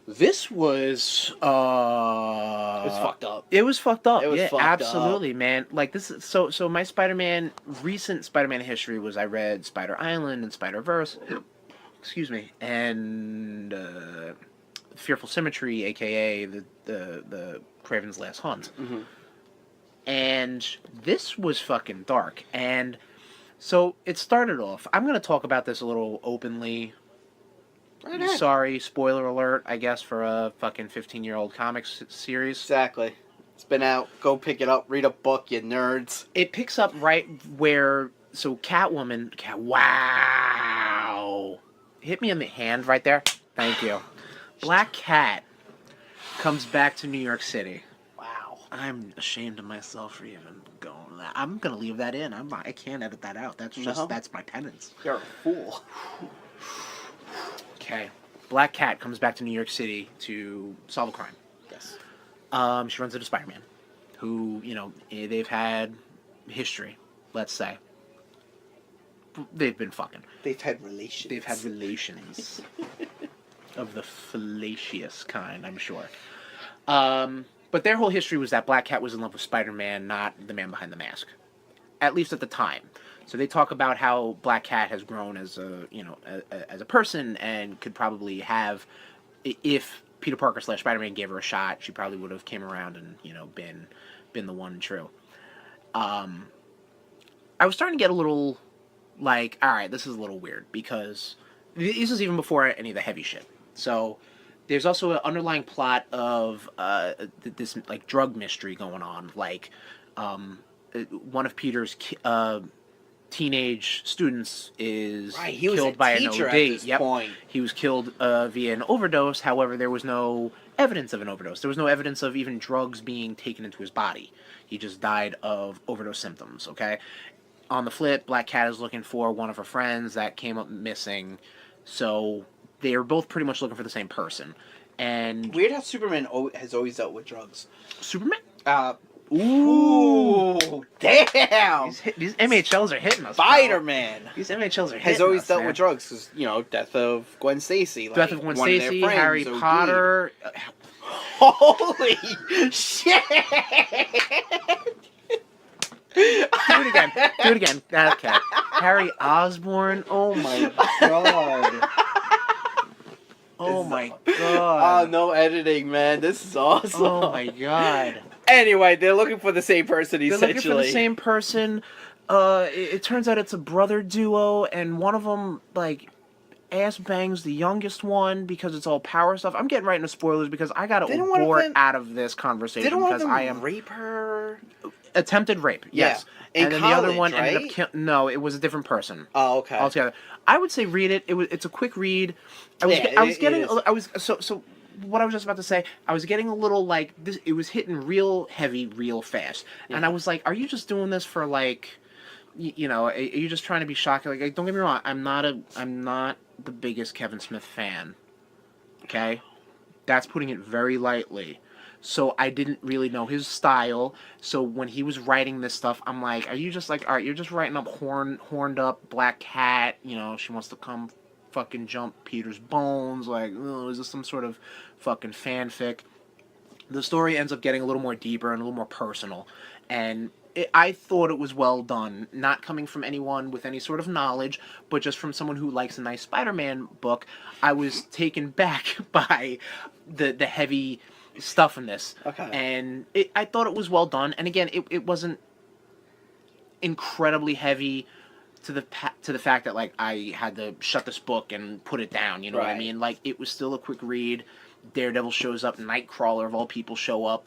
This was it was fucked up. It was fucked up. It was fucked absolutely, up. Man. Like this is so my recent Spider-Man history was I read Spider Island and Spider-Verse. Excuse me. And Fearful Symmetry, aka the Kraven's Last Hunt. Mm-hmm. And this was fucking dark. And so it started off. I'm going to talk about this a little openly. Right on. Sorry, spoiler alert, I guess, for a fucking 15-year-old comics series. Exactly. It's been out. Go pick it up. Read a book, you nerds. It picks up right where... So Catwoman... Wow! Hit me in the hand right there. Thank you. Black Cat comes back to New York City. Wow. I'm ashamed of myself for even going that. I'm going to leave that in. I can't edit that out. That's my penance. You're a fool. Okay. Black Cat comes back to New York City to solve a crime. Yes. She runs into Spider-Man, who, you know, they've had history, let's say. They've been fucking. They've had relations. They've had relations. Of the fallacious kind, I'm sure. But their whole history was that Black Cat was in love with Spider-Man, not the man behind the mask. At least at the time. So they talk about how Black Cat has grown as as a person and could probably have, if Peter Parker / Spider-Man gave her a shot, she probably would have came around and, you know, been the one and true. I was starting to get a little like, all right, this is a little weird, because this is even before any of the heavy shit. So there's also an underlying plot of this like drug mystery going on. Like one of Peter's teenage students is killed by an OD. Point. He was killed via an overdose. However, there was no evidence of an overdose. There was no evidence of even drugs being taken into his body. He just died of overdose symptoms. Okay. On the flip, Black Cat is looking for one of her friends that came up missing. So they are both pretty much looking for the same person. And Weird how Superman has always dealt with drugs. Superman? Ooh, damn! These MHLs are hitting us. Spider-Man These MHLs are hitting has always us, dealt man. with drugs because death of Gwen Stacy. Death of Gwen Stacy, Harry Potter. Holy shit! Do it again. Do it again. Okay. Harry Osborn. Oh my god. Oh my god. Oh, no editing, man. This is awesome. Oh my god. Anyway, they're looking for the same person, They're essentially. looking for the same person. It turns out it's a brother duo, and one of them, like, ass bangs the youngest one because it's all power stuff. I'm getting right into spoilers because I got to abort out of this conversation didn't one of because them I am rape her. Attempted rape, yes. In and then college, the other one ended right? up killing. No, it was a different person. Oh, okay. Altogether, I would say read it. It's a quick read. I was what I was just about to say. I was getting a little like this. It was hitting real heavy, real fast, and I was like, "Are you just doing this for like, you know? Are you just trying to be shocking?" Like, don't get me wrong. I'm not the biggest Kevin Smith fan. Okay, that's putting it very lightly. So I didn't really know his style. So when he was writing this stuff, I'm like, are you just like, all right, you're just writing up horned up black cat, you know, she wants to come fucking jump Peter's bones, like, oh, is this some sort of fucking fanfic? The story ends up getting a little more deeper and a little more personal. And I thought it was well done, not coming from anyone with any sort of knowledge, but just from someone who likes a nice Spider-Man book. I was taken back by the heavy stuff in this. Okay. And I thought it was well done. And again, it wasn't incredibly heavy to the fact that, like, I had to shut this book and put it down, you know what I mean? Like, it was still a quick read. Daredevil shows up, Nightcrawler of all people show up.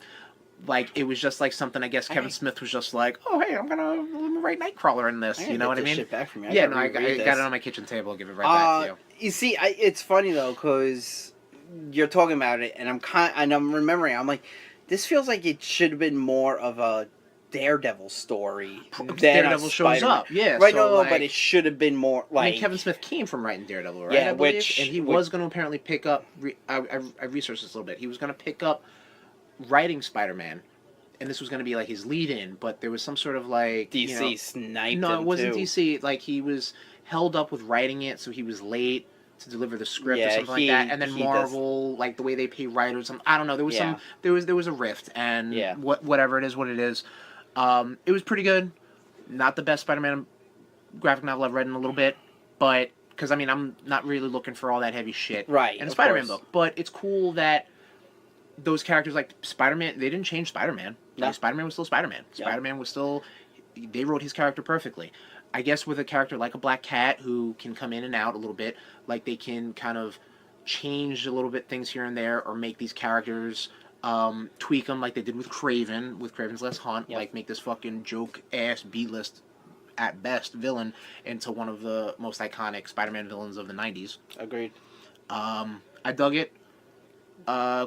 Like, it was just like something, I guess Kevin Smith was just like, oh, hey, I'm gonna write Nightcrawler in this, you know what I mean? Shit back from me. I got it on my kitchen table. I'll give it right back to you. You see, it's funny though, because you're talking about it, and I'm remembering. I'm like, this feels like it should have been more of a Daredevil story. Daredevil shows up, yeah. Right, so, no, but it should have been more like. I mean, Kevin Smith came from writing Daredevil, right? Yeah, and he was going to apparently pick up. I researched this a little bit. He was going to pick up writing Spider-Man, and this was going to be like his lead-in. But there was some sort of like DC sniped him. No, it wasn't too. DC. Like, he was held up with writing it, so he was late to deliver the script or something like that. And then Marvel, like the way they pay writers, I don't know. There was there was a rift, and whatever it is, what it is. It was pretty good. Not the best Spider-Man graphic novel I've read in a little bit, but because I mean I'm not really looking for all that heavy shit in a Spider-Man book. But it's cool that those characters, like Spider-Man, they didn't change Spider-Man. No. Like, Spider-Man was still Spider-Man. Spider-Man was still. They wrote his character perfectly. I guess with a character like a Black Cat who can come in and out a little bit, like they can kind of change a little bit things here and there, or make these characters tweak them like they did with Kraven, with Kraven's Last Hunt, like make this fucking joke-ass B-list, at best, villain into one of the most iconic Spider-Man villains of the 90s. Agreed. I dug it.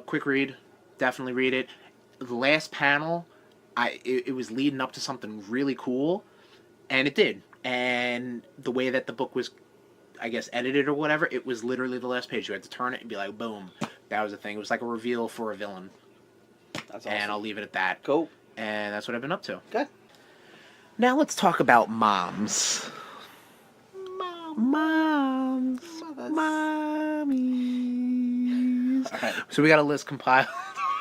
Quick read. Definitely read it. The last panel, it was leading up to something really cool, and it did. And the way that the book was, I guess, edited or whatever, it was literally the last page. You had to turn it and be like, boom. That was the thing. It was like a reveal for a villain. That's awesome. And I'll leave it at that. Cool. And that's what I've been up to. Good. Now let's talk about moms. Moms. Mommies. All right. So we got a list compiled.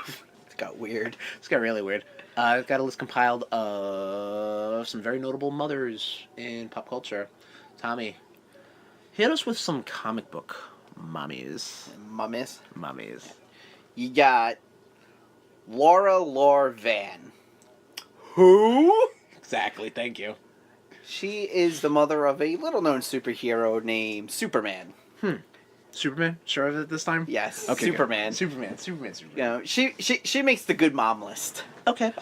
It got weird. It's got really weird. I've got a list compiled of some very notable mothers in pop culture. Tommy, hit us with some comic book mommies. Mummies. You got Laura Van. Who? Exactly, thank you. She is the mother of a little-known superhero named Superman. Superman? Sure of it this time? Yes. Okay, Superman. Good. Superman. You know, she makes the good mom list. Okay.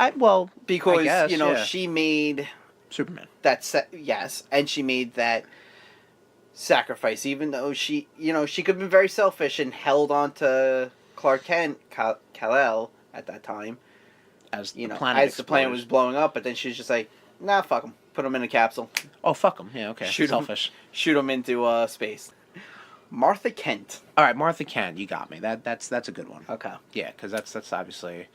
Because I guess, she made Superman. Yes, and she made that sacrifice, even though she could have been very selfish and held on to Clark Kent, Kal-El at that time, As the planet was blowing up. But then she's just like, nah, fuck him, put him in a capsule. Oh, fuck him. Yeah, okay. Selfish. Shoot him into space. Martha Kent. All right, Martha Kent, you got me. That's a good one. Okay. Yeah, because that's obviously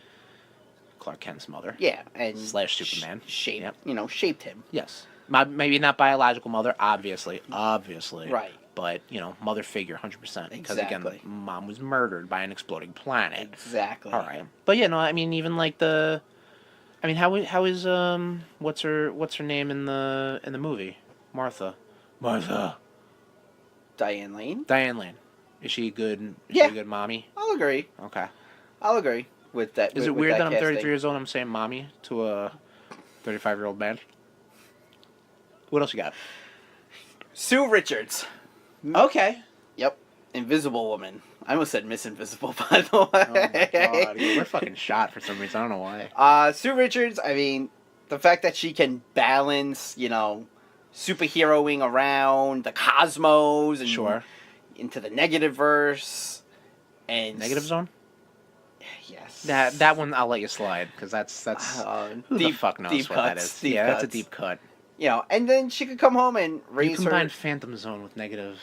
Clark Kent's mother. Yeah, and Slash Superman. Shaped, Yep. shaped him. Yes. Maybe not biological mother, obviously. Right. But, mother figure, 100%. Because, again, Exactly. mom was murdered by an exploding planet. Exactly. All right. But, even, like, how is, what's her name in the movie? Martha. Diane Lane. Diane Lane. Is she good? Is Yeah. she a good mommy? I'll agree. Okay. I'll agree with that. Is it with weird that I'm casting. 33 years old and I'm saying mommy to a 35-year-old man? What else you got? Sue Richards. Okay. Yep. Invisible Woman. I almost said Miss Invisible, by the way. Oh my god, we're fucking shot for some reason. I don't know why. Sue Richards, I mean, the fact that she can balance, superheroing around the cosmos and Sure. into the negative verse and Negative zone? Yes. That one I'll let you slide because that's who the fuck knows deep what cuts, that is. deep Yeah, that's a cuts. deep cut. And then she could come home and You raise combine her. Phantom Zone with negative.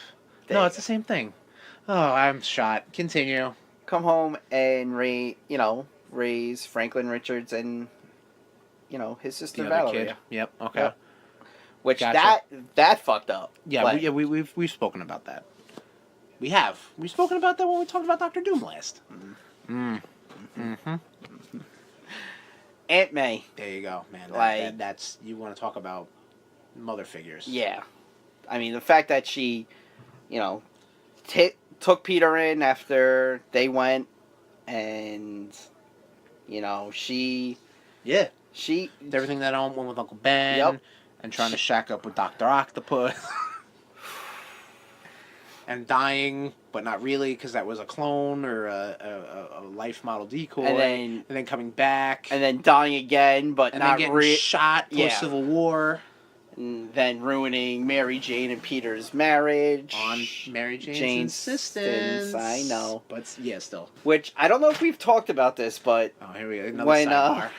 There No, you it's the same thing. Oh, I'm shot. Continue. Come home and raise Franklin Richards and his sister The other Valeria. kid. Yep. Okay. Yep. Which Gotcha. that fucked up. Yeah. Like, We've spoken about that. We've spoken about that when we talked about Doctor Doom last. Mm-hmm. Aunt May. There you go, man. Like- That's you want to talk about mother figures. Yeah. I mean, the fact that she, took Peter in after they went, and, she Yeah. did Everything that went with Uncle Ben. Yep. And trying to shack up with Dr. Octopus. And dying, but not really, because that was a clone or a life model decoy. And then coming back. and then dying again, but and not then getting shot post Yeah. Civil War. And then ruining Mary Jane and Peter's marriage. On Mary Jane's Jane's insistence. I know. But yeah, still. Which, I don't know if we've talked about this, but Oh, here we go. Another When, sidebar.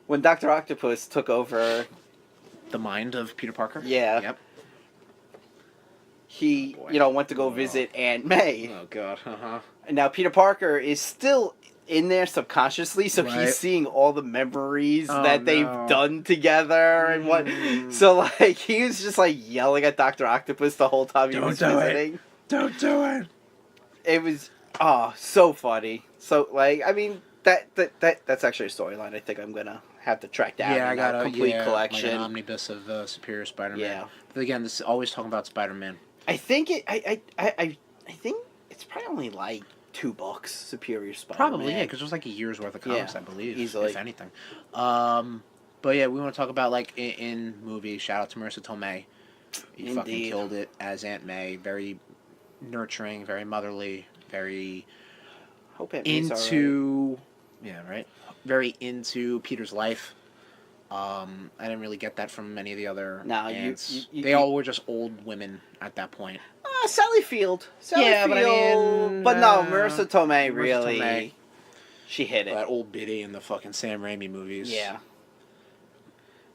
when Dr. Octopus took over, The mind of Peter Parker? Yeah. Yep. he, Boy. went to go visit Aunt May. Oh, God. Uh-huh. And now Peter Parker is still in there subconsciously, so Right. he's seeing all the memories Oh, that they've no. done together and what. Mm. So, he was just, yelling at Dr. Octopus the whole time he Don't was do it. visiting. Don't do it. It was, so funny. So, that's actually a storyline I think I'm going to have to track down. Yeah, I in got a complete collection. Like an omnibus of Superior Spider-Man. Yeah. But again, this is always talking about Spider-Man. I think I think it's probably only 2 books, Superior Spider-Man. Probably, yeah, because it was like a year's worth of comics, Yeah, I believe, easily. if anything. But yeah, we want to talk about, in movies, shout out to Marissa Tomei. You fucking Indeed. killed it as Aunt May. Very nurturing, very motherly, very Hope Aunt May's into... Yeah, right? Very into Peter's life. I didn't really get that from many of the other No, aunts. you- They all were just old women at that point. Sally Field. Yeah, but I mean, but no, Marissa Tomei Marissa really. Tomei. She hit it. That old biddy in the fucking Sam Raimi movies. Yeah.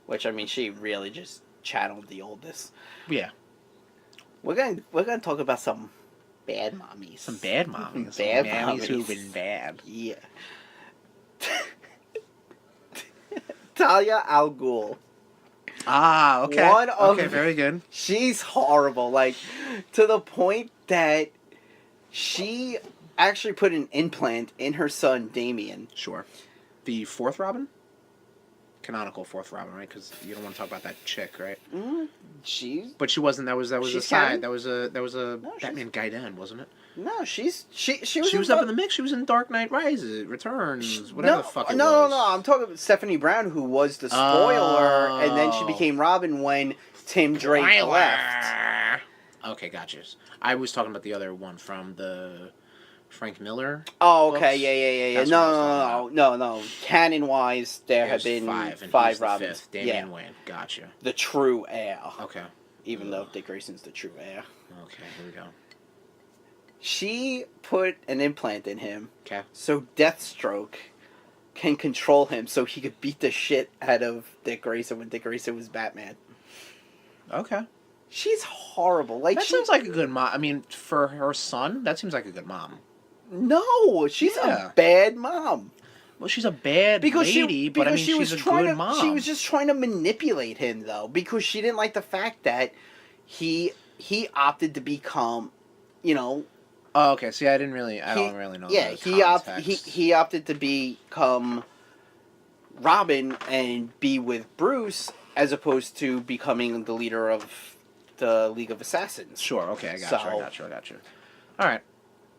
Which, I mean, she really just channeled the oldest. Yeah. We're gonna talk about some bad mommies. Some bad mommies. Bad Some mammies who've mommies. been bad. Yeah. Talia Al Ghul. Ah, okay. One of- okay, very good. She's horrible. To the point that she actually put an implant in her son, Damien. Sure. The fourth Robin? Canonical fourth Robin, right? Because you don't want to talk about that chick, right? She's... But she wasn't. That was a She's side. canon? That was a No, she's- Batman Gaiden, wasn't it? No, she was She was up in the mix. She was in Dark Knight Rises, Returns, whatever the fuck it was. No. I'm talking about Stephanie Brown, who was the spoiler, and then she became Robin when Tim Drake left. Okay, gotcha. I was talking about the other one from the Frank Miller. Oh, okay, books. yeah. That's what I was No. Canon-wise, there have There's been five, and five he's the Robins. fifth, Damian Wayne. Gotcha. The true heir. Okay. Even though Dick Grayson's the true heir. Okay, here we go. She put an implant in him, Okay. so Deathstroke can control him, so he could beat the shit out of Dick Grayson when Dick Grayson was Batman. Okay. She's horrible. Like That sounds like a good mom. I mean, for her son, that seems like a good mom. No, she's Yeah. a bad mom. Well, she's a bad lady, but I mean, she's a good mom. She was just trying to manipulate him, though, because she didn't like the fact that he opted to become, you know. Oh, okay. See, I don't really know. Yeah, he opted to become Robin and be with Bruce as opposed to becoming the leader of the League of Assassins. Sure. Okay, I got you. All right.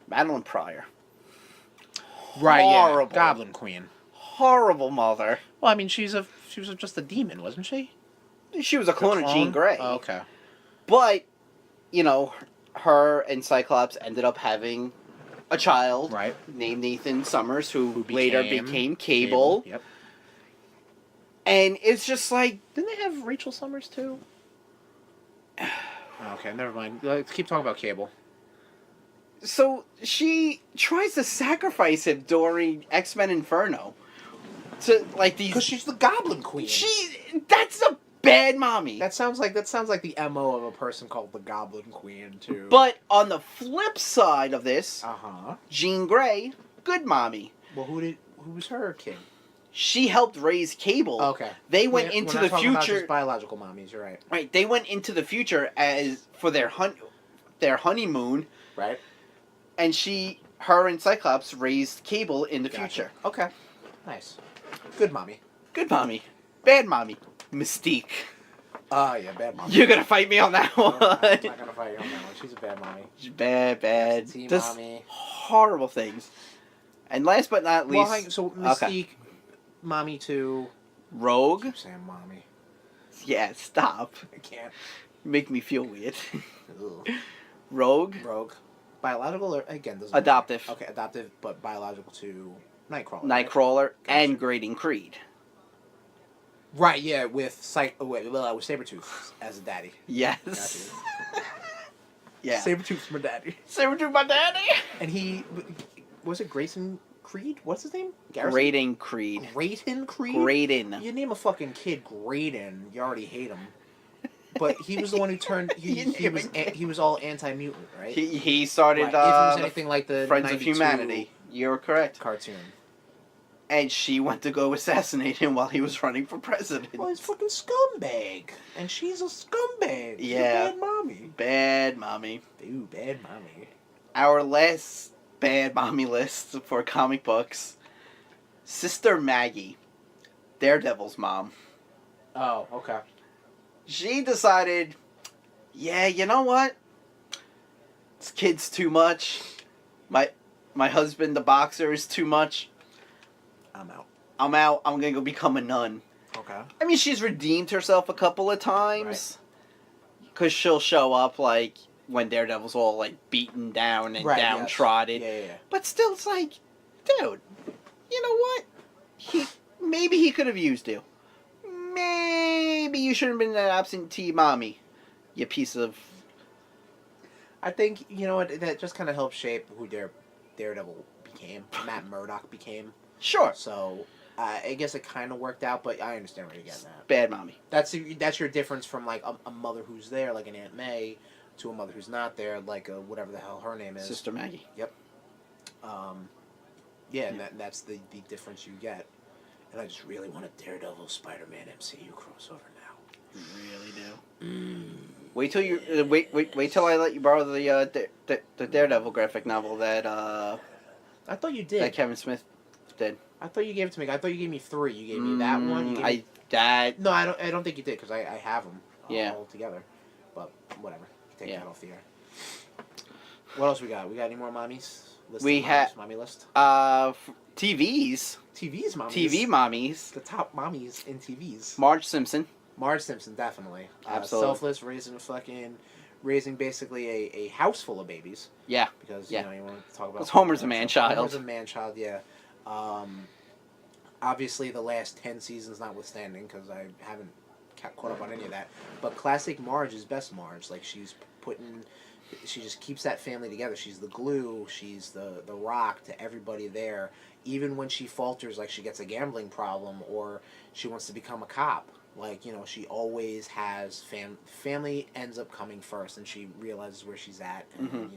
Madeline Pryor. Right. Horrible. Yeah. Goblin Queen. Horrible mother. Well, I mean, she was just a demon, wasn't she? She was a clone of Jean Grey. Oh, okay. But, you know, her and Cyclops ended up having a child named Nathan Summers, who later became Cable. Yep. And it's just like... Didn't they have Rachel Summers, too? Okay, never mind. Let's keep talking about Cable. So, she tries to sacrifice him during X-Men Inferno. To, like, these... Because she's the Goblin Queen. That's a bad mommy. That sounds like the MO of a person called the Goblin Queen, too. But on the flip side of this, Uh-huh. Jean Grey, good mommy. Well, who was her king? She helped raise Cable. Okay. They went into the future. About just biological mommies, you're right. Right. They went into the future as for their honeymoon. Right. And her and Cyclops raised Cable in the future. Okay. Nice. Good mommy. Good mommy. Bad mommy. Mystique. Yeah, bad mommy. You're gonna fight me on that one. I'm not gonna fight you on that one. She's a bad mommy. She's bad. Just mommy. Horrible things. And last but not least, well, so Mystique, mommy too. Rogue. Keep saying mommy. Yeah, stop. I can't. You make me feel weird. Rogue. Biological or again doesn't adoptive. Matter. Okay, adoptive, but biological to Nightcrawler. Nightcrawler and Graydon Creed. Right, yeah, with Sabretooth as a daddy. Yes. Yeah. Sabretooth's my daddy. Sabretooth, my daddy. And he was it Grayson Creed? What's his name? Graydon Creed. Graydon Creed? Graydon. You name a fucking kid Graydon, you already hate him. But he was the one who turned. He was all anti-mutant, right? He started. Right. If it was anything like the Friends of Humanity, you're correct. Cartoon. And she went to go assassinate him while he was running for president. Well, he's fucking scumbag, and she's a scumbag. She's a bad mommy. Bad mommy. Ooh, bad mommy. Our last bad mommy list for comic books: Sister Maggie, Daredevil's mom. Oh, okay. She decided, yeah, you know what? This kid's too much. My husband, the boxer, is too much. I'm out. I'm gonna go become a nun. Okay. I mean, she's redeemed herself a couple of times. Because she'll show up, like, when Daredevil's all, like, beaten down and downtrodden. Yes. Yeah. But still, it's like, dude, you know what? Maybe he could have used you. Maybe you shouldn't have been an absentee mommy, you piece of... I think, you know what, that just kind of helped shape who Daredevil became, Matt Murdock became. Sure. So, I guess it kind of worked out, but I understand where you're getting at. Bad mommy. That's your difference from, like, a mother who's there, like an Aunt May, to a mother who's not there, like a, whatever the hell her name is. Sister Maggie. Yep. And that's the difference you get. And I just really want a Daredevil Spider-Man MCU crossover now. You really do. Wait till you wait till I let you borrow the Daredevil graphic novel that I thought you did. That Kevin Smith did. I thought you gave it to me. I thought you gave me 3. You gave me that one. No, I don't think you did because I have them all together. But whatever. Take that off the air. What else we got? We got any more mommies? We have mommy list. TVs, mommies. TV mommies. The top mommies in TVs. Marge Simpson, definitely. Absolutely. Selfless, raising basically a house full of babies. Yeah. Because you want to talk about. Homer's a man-child. Homer's a man-child. Yeah. Obviously, the last 10 seasons notwithstanding, because I haven't caught up on any of that. But classic Marge is best Marge. Like she just keeps that family together. She's the glue. She's the rock to everybody there. Even when she falters, like she gets a gambling problem or she wants to become a cop, Like, she always has family ends up coming first, and she realizes where she's at, and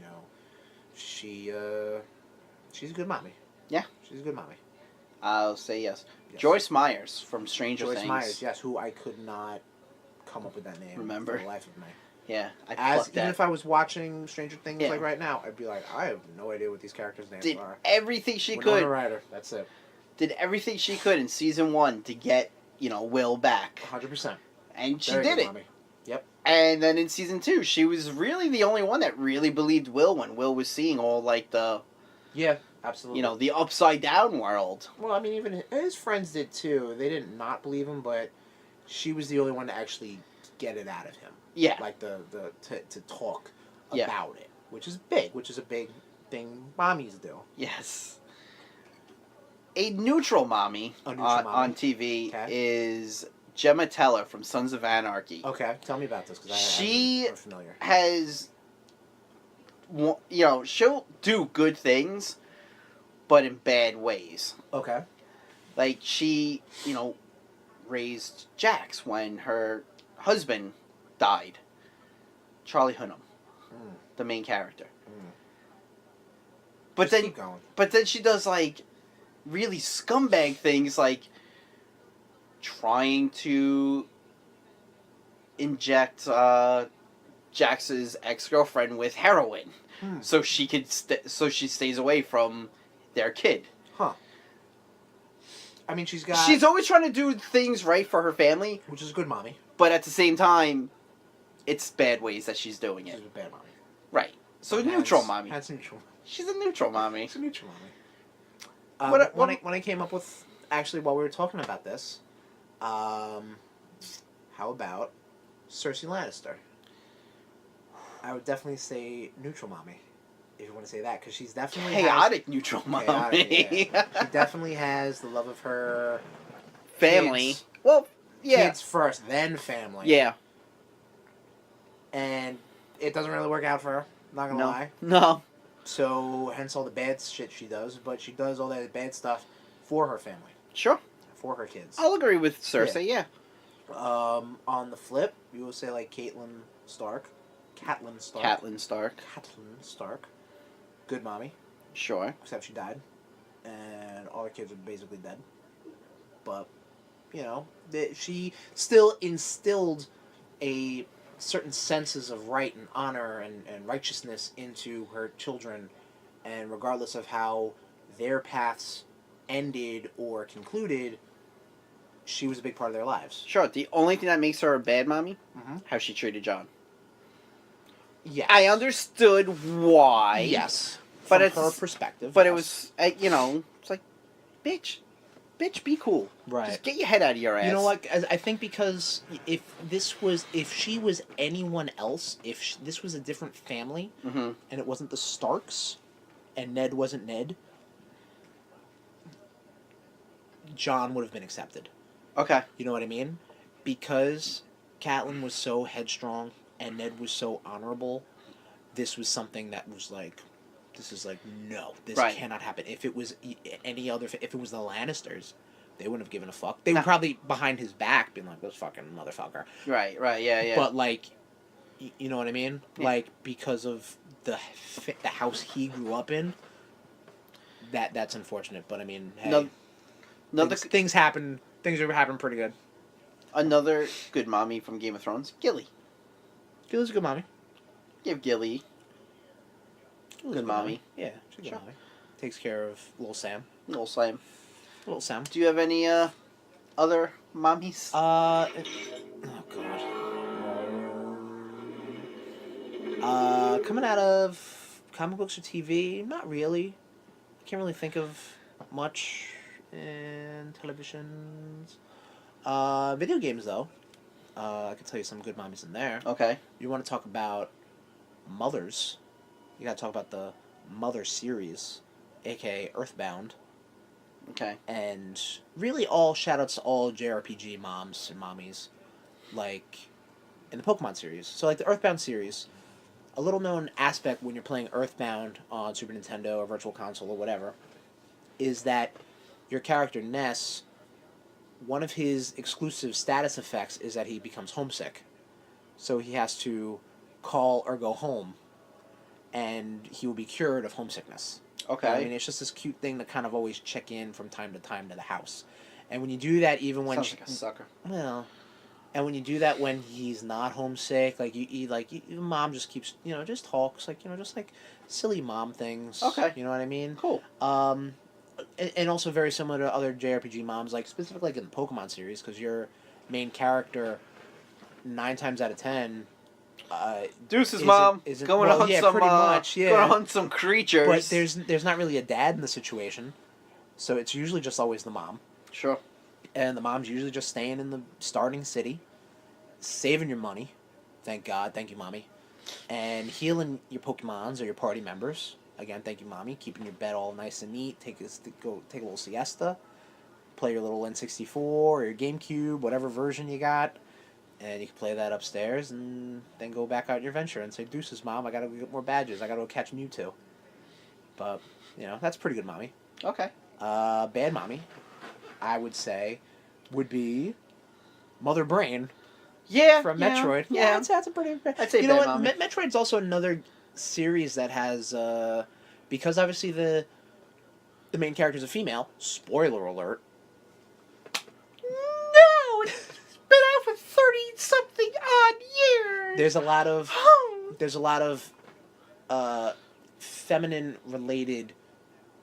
she she's a good mommy. Yeah, she's a good mommy. I'll say yes. Joyce Myers from Stranger Things. Joyce Myers, yes, who I could not come up with that name. Remember? For the life of me. Yeah, Even if I was watching Stranger Things like right now, I'd be like, I have no idea what these characters' names did are. everything she Winona could. Ryder, that's it. Did everything she could in season 1 to get Will back. 100%. And she Very did good, it. mommy. Yep. And then in season 2, she was really the only one that really believed Will when Will was seeing all the Yeah, absolutely. the upside down world. Well, I mean, even his friends did too. They didn't not believe him, but she was the only one to actually get it out of him. Yeah. Like to talk about it, which is a big thing mommies do. Yes. A neutral mommy, on TV is Gemma Teller from Sons of Anarchy. Okay, tell me about this because I'm familiar. Has, she'll do good things, but in bad ways. Okay. Like she, raised Jax when her husband died. Charlie Hunnam, the main character. But Just keep going. But then she does really scumbag things like trying to inject Jax's ex-girlfriend with heroin so she could so she stays away from their kid. Huh. I mean, she's always trying to do things right for her family, which is a good mommy. But at the same time, it's bad ways that she's doing it. She's a bad mommy. Right. So neutral mommy. That's neutral. She's a neutral mommy. She's a neutral mommy. When I came up with, actually, while we were talking about this, how about Cersei Lannister? I would definitely say neutral mommy, if you want to say that, because she's definitely chaotic neutral mommy. Chaotic, yeah. She definitely has the love of her family. Kids. Well, yeah. Kids first, then family. Yeah. And it doesn't really work out for her. Not gonna lie. No. So, hence all the bad shit she does, but she does all that bad stuff for her family. Sure. For her kids. I'll agree with Cersei, yeah. On the flip, you will say like Catelyn Stark. Good mommy. Sure. Except she died. And all her kids are basically dead. But, she still instilled a certain senses of right and honor and righteousness into her children, and regardless of how their paths ended or concluded, she was a big part of their lives. Sure. The only thing that makes her a bad mommy, how she treated Jon. Yes. I understood why. Yes. But From it's her perspective. But it was, it's like, bitch, be cool. Right. Just get your head out of your ass. You know what? I think because if she was anyone else, this was a different family, and it wasn't the Starks, and Ned wasn't Ned, Jon would have been accepted. Okay. You know what I mean? Because Catelyn was so headstrong and Ned was so honorable, this was something that was like, no, this cannot happen. If it was if it was the Lannisters, they wouldn't have given a fuck. They would probably behind his back been like, this fucking motherfucker. Right, yeah. But you know what I mean? Yeah. Because of the house he grew up in, that's unfortunate. But I mean, hey, things happen. Things are happening pretty good. Another good mommy from Game of Thrones, Gilly. Gilly's a good mommy. Give Gilly. Good mommy. Yeah, she's a good mommy. Takes care of little Sam. Little Sam. Do you have any other mommies? Oh god. Coming out of comic books or TV, not really. I can't really think of much in televisions. Video games though. I can tell you some good mommies in there. Okay. You want to talk about mothers? You got to talk about the Mother series, aka Earthbound. Okay. And really all shout-outs to all JRPG moms and mommies, like in the Pokemon series. So like the Earthbound series, a little known aspect when you're playing Earthbound on Super Nintendo or Virtual Console or whatever, is that your character Ness one of his exclusive status effects is that he becomes homesick. So he has to call or go home, and he will be cured of homesickness. Okay. I mean, it's just this cute thing to kind of always check in from time to time to the house. And when you do that, even when... Sounds like a sucker. Well... And when you do that when he's not homesick, like mom just keeps, just talks, just like silly mom things. Okay. You know what I mean? Cool. And also very similar to other JRPG moms, like specifically like in the Pokemon series, because your main character, 9 times out of 10, Deuces, mom. Going to hunt some creatures. But there's not really a dad in the situation, so it's usually just always the mom. Sure. And the mom's usually just staying in the starting city, saving your money, thank God, thank you, Mommy, and healing your Pokemons or your party members. Again, thank you, Mommy. Keeping your bed all nice and neat. Take a little siesta, play your little N64 or your GameCube, whatever version you got, and you can play that upstairs, and then go back out on your venture and say, "Deuces, Mom. I gotta get more badges. I gotta go catch Mewtwo." But that's pretty good, Mommy. Okay. Bad Mommy, I would say, would be Mother Brain. Yeah, from Metroid. Yeah, that's a pretty. I'd say you know what? Mommy. Metroid's also another series that has because obviously the main character is a female. Spoiler alert. No, it's been out for 30-something odd years. There's a lot of feminine related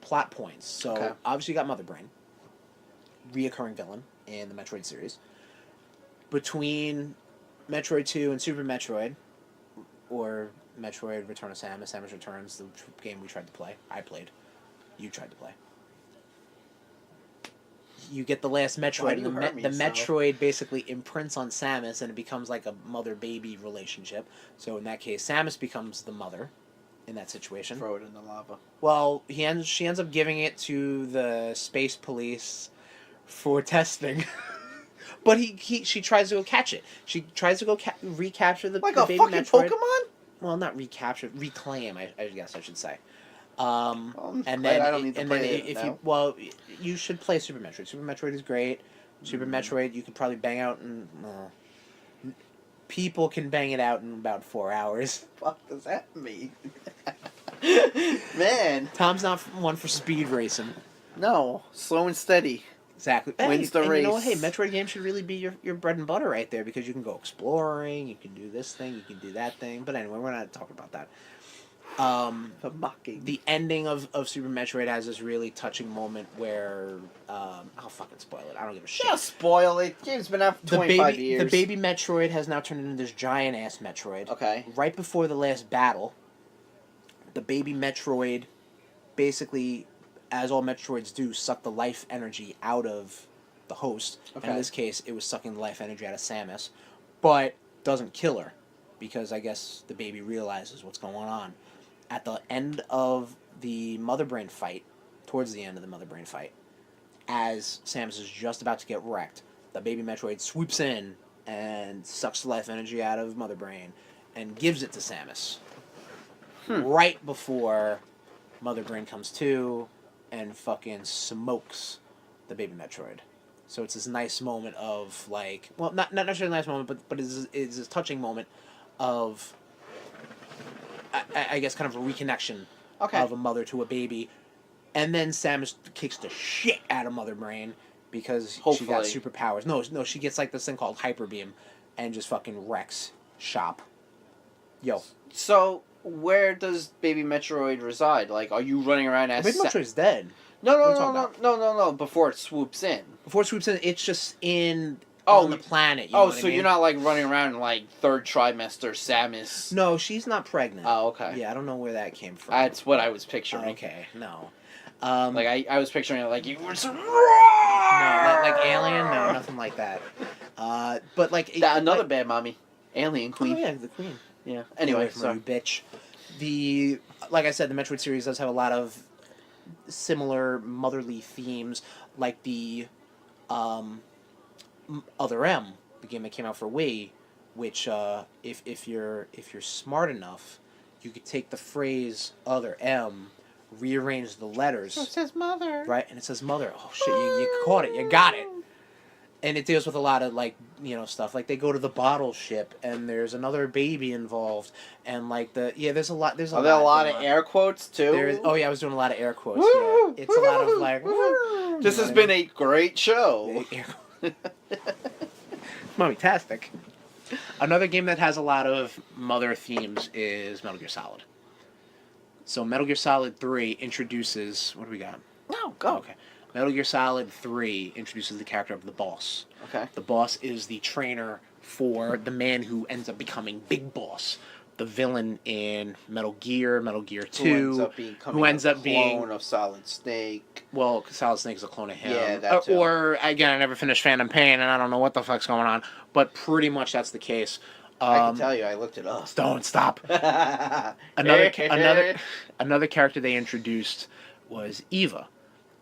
plot points. So obviously you got Mother Brain, reoccurring villain in the Metroid series. Between Metroid 2 and Super Metroid, or Metroid Return of Samus, Samus Returns, the game we tried to play. I played. You tried to play. You get the last Metroid, and the Metroid basically imprints on Samus, and it becomes like a mother-baby relationship. So in that case, Samus becomes the mother in that situation. Throw it in the lava. Well, she ends up giving it to the space police for testing. But she tries to go catch it. She tries to go recapture the baby fucking Metroid. Pokemon? Well, not recapture, reclaim. I guess I should say. And then I don't need to play it now. You should play Super Metroid. Super Metroid is great. Super Metroid, you could probably bang out in. People can bang it out in about 4 hours. What does that mean? Man. Tom's not one for speed racing. No, slow and steady. Exactly. Wins the race. You know what? Hey, Metroid games should really be your bread and butter right there, because you can go exploring, you can do this thing, you can do that thing. But anyway, we're not talking about that. The ending of Super Metroid has this really touching moment where I'll fucking spoil it. I don't give a shit. Just spoil it. Game's been out for 25 years. The baby Metroid has now turned into this giant ass Metroid. Okay. Right before the last battle, the baby Metroid basically, as all Metroids do, suck the life energy out of the host. Okay. In this case, it was sucking the life energy out of Samus, but doesn't kill her, because I guess the baby realizes what's going on. At the end of the Mother Brain fight, towards the end of the Mother Brain fight, as Samus is just about to get wrecked, the baby Metroid swoops in and sucks the life energy out of Mother Brain and gives it to Samus. Right before Mother Brain comes to and fucking smokes the baby Metroid. So it's this nice moment of, like, well, not necessarily a nice moment, but it's this touching moment of, I guess, kind of a reconnection of a mother to a baby. And then Samus kicks the shit out of Mother Brain because she got superpowers. No, she gets like this thing called Hyper Beam and just fucking wrecks shop. Yo. So, where does baby Metroid reside? Like, are you running around as... Baby Metroid's dead. No. Before it swoops in. Before it swoops in, it's just on the planet. You're not, like, running around like third trimester Samus. No, she's not pregnant. Oh, okay. Yeah, I don't know where that came from. That's what I was picturing. Okay, no. I was picturing it like you were so... No, like Alien? No, nothing like that. But like... Another bad mommy. Alien Queen. Oh, yeah, the Queen. Yeah. Anyway, sorry. Bitch. Like I said, the Metroid series does have a lot of similar motherly themes, like the Other M, the game that came out for Wii, which if you're smart enough, you could take the phrase Other M, rearrange the letters. So it says mother. Right, and it says mother. Oh shit, you caught it, you got it. And it deals with a lot of, like, stuff. Like, they go to the bottle ship, and there's another baby involved. And, like, there's a lot. Are there a lot of air quotes, too? Oh, yeah, I was doing a lot of air quotes. Woo! Yeah. It's a lot of, like, woo! This has been a great show. Momtastic. Another game that has a lot of mother themes is Metal Gear Solid. So Metal Gear Solid 3 introduces... What do we got? No, go. Okay. Metal Gear Solid 3 introduces the character of the boss. Okay. The boss is the trainer for the man who ends up becoming Big Boss, the villain in Metal Gear 2, who ends up being a clone of Solid Snake. Well, Solid Snake is a clone of him. Yeah, that too. Or, again, I never finished Phantom Pain, and I don't know what the fuck's going on, but pretty much that's the case. I can tell you, I looked it up. Don't stop. another character they introduced was Eva.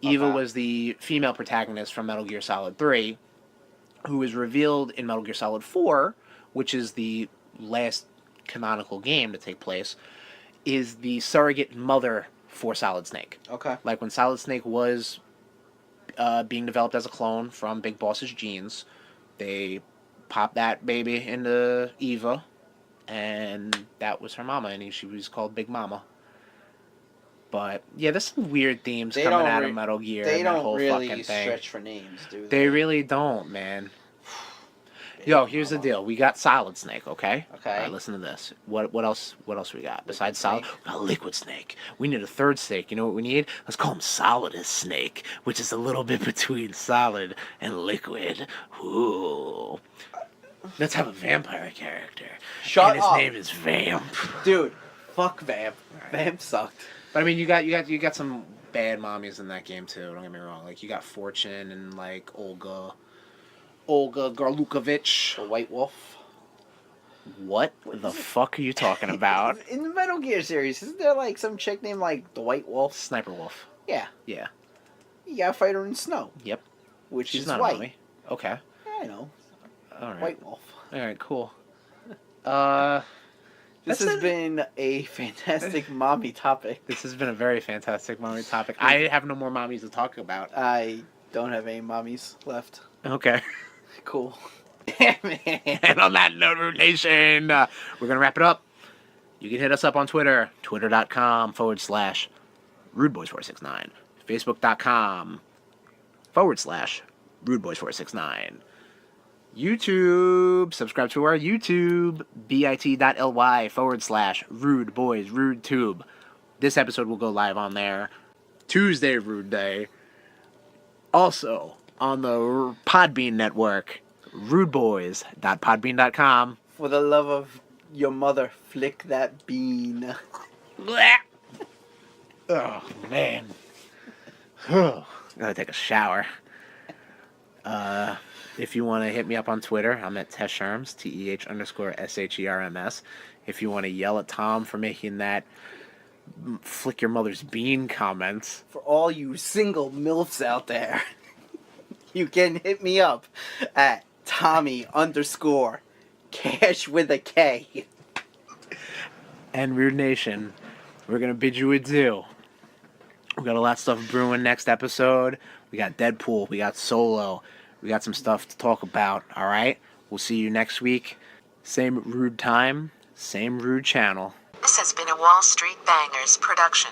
Eva was the female protagonist from Metal Gear Solid 3, who is revealed in Metal Gear Solid 4, which is the last canonical game to take place, is the surrogate mother for Solid Snake. Okay. Like, when Solid Snake was being developed as a clone from Big Boss's genes, they popped that baby into Eva, and that was her mama, and she was called Big Mama. But, yeah, there's some weird themes coming out of Metal Gear. They and that don't whole really fucking thing. stretch for names, do they? They really don't, man. Yo, here's the deal. We got Solid Snake, okay? Okay. All right, listen to this. What else we got? Besides Solid, we got Liquid Snake. We need a third snake. You know what we need? Let's call him Solidus Snake, which is a little bit between solid and liquid. Ooh. Let's have a vampire character. Shut and up. His name is Vamp. Dude, fuck Vamp. Right. Vamp sucked. But I mean, you got some bad mommies in that game too. Don't get me wrong. Like, you got Fortune and, like, Olga Garlukovich. The White Wolf. What the fuck are you talking about? In the Metal Gear series, isn't there, like, some chick named, like, the White Wolf? Sniper Wolf. Yeah. Yeah. You gotta fight her in snow. Yep. Which She's is not white. a mommy. Okay. Yeah, I know. All right. White Wolf. All right. Cool. This has been a fantastic mommy topic. This has been a very fantastic mommy topic. I have no more mommies to talk about. I don't have any mommies left. Okay. Cool. And on that note, Root Nation, we're going to wrap it up. You can hit us up on Twitter, twitter.com/RudeBoys469, Facebook.com/RudeBoys469. YouTube, subscribe to our YouTube, bit.ly/RudeBoys, RudeTube. This episode will go live on there Tuesday, Rude Day. Also, on the Podbean network, rudeboys.podbean.com. For the love of your mother, flick that bean. Oh, man. Gotta take a shower. If you want to hit me up on Twitter, I'm at Tesherms, TEH_SHERMS. If you want to yell at Tom for making that flick your mother's bean comments. For all you single MILFs out there, you can hit me up at Tommy_Cash with a K. And Rude Nation, we're going to bid you adieu. We got a lot of stuff brewing next episode. We got Deadpool. We got Solo. We got some stuff to talk about, all right? We'll see you next week. Same rude time, same rude channel. This has been a Wall Street Bangers production.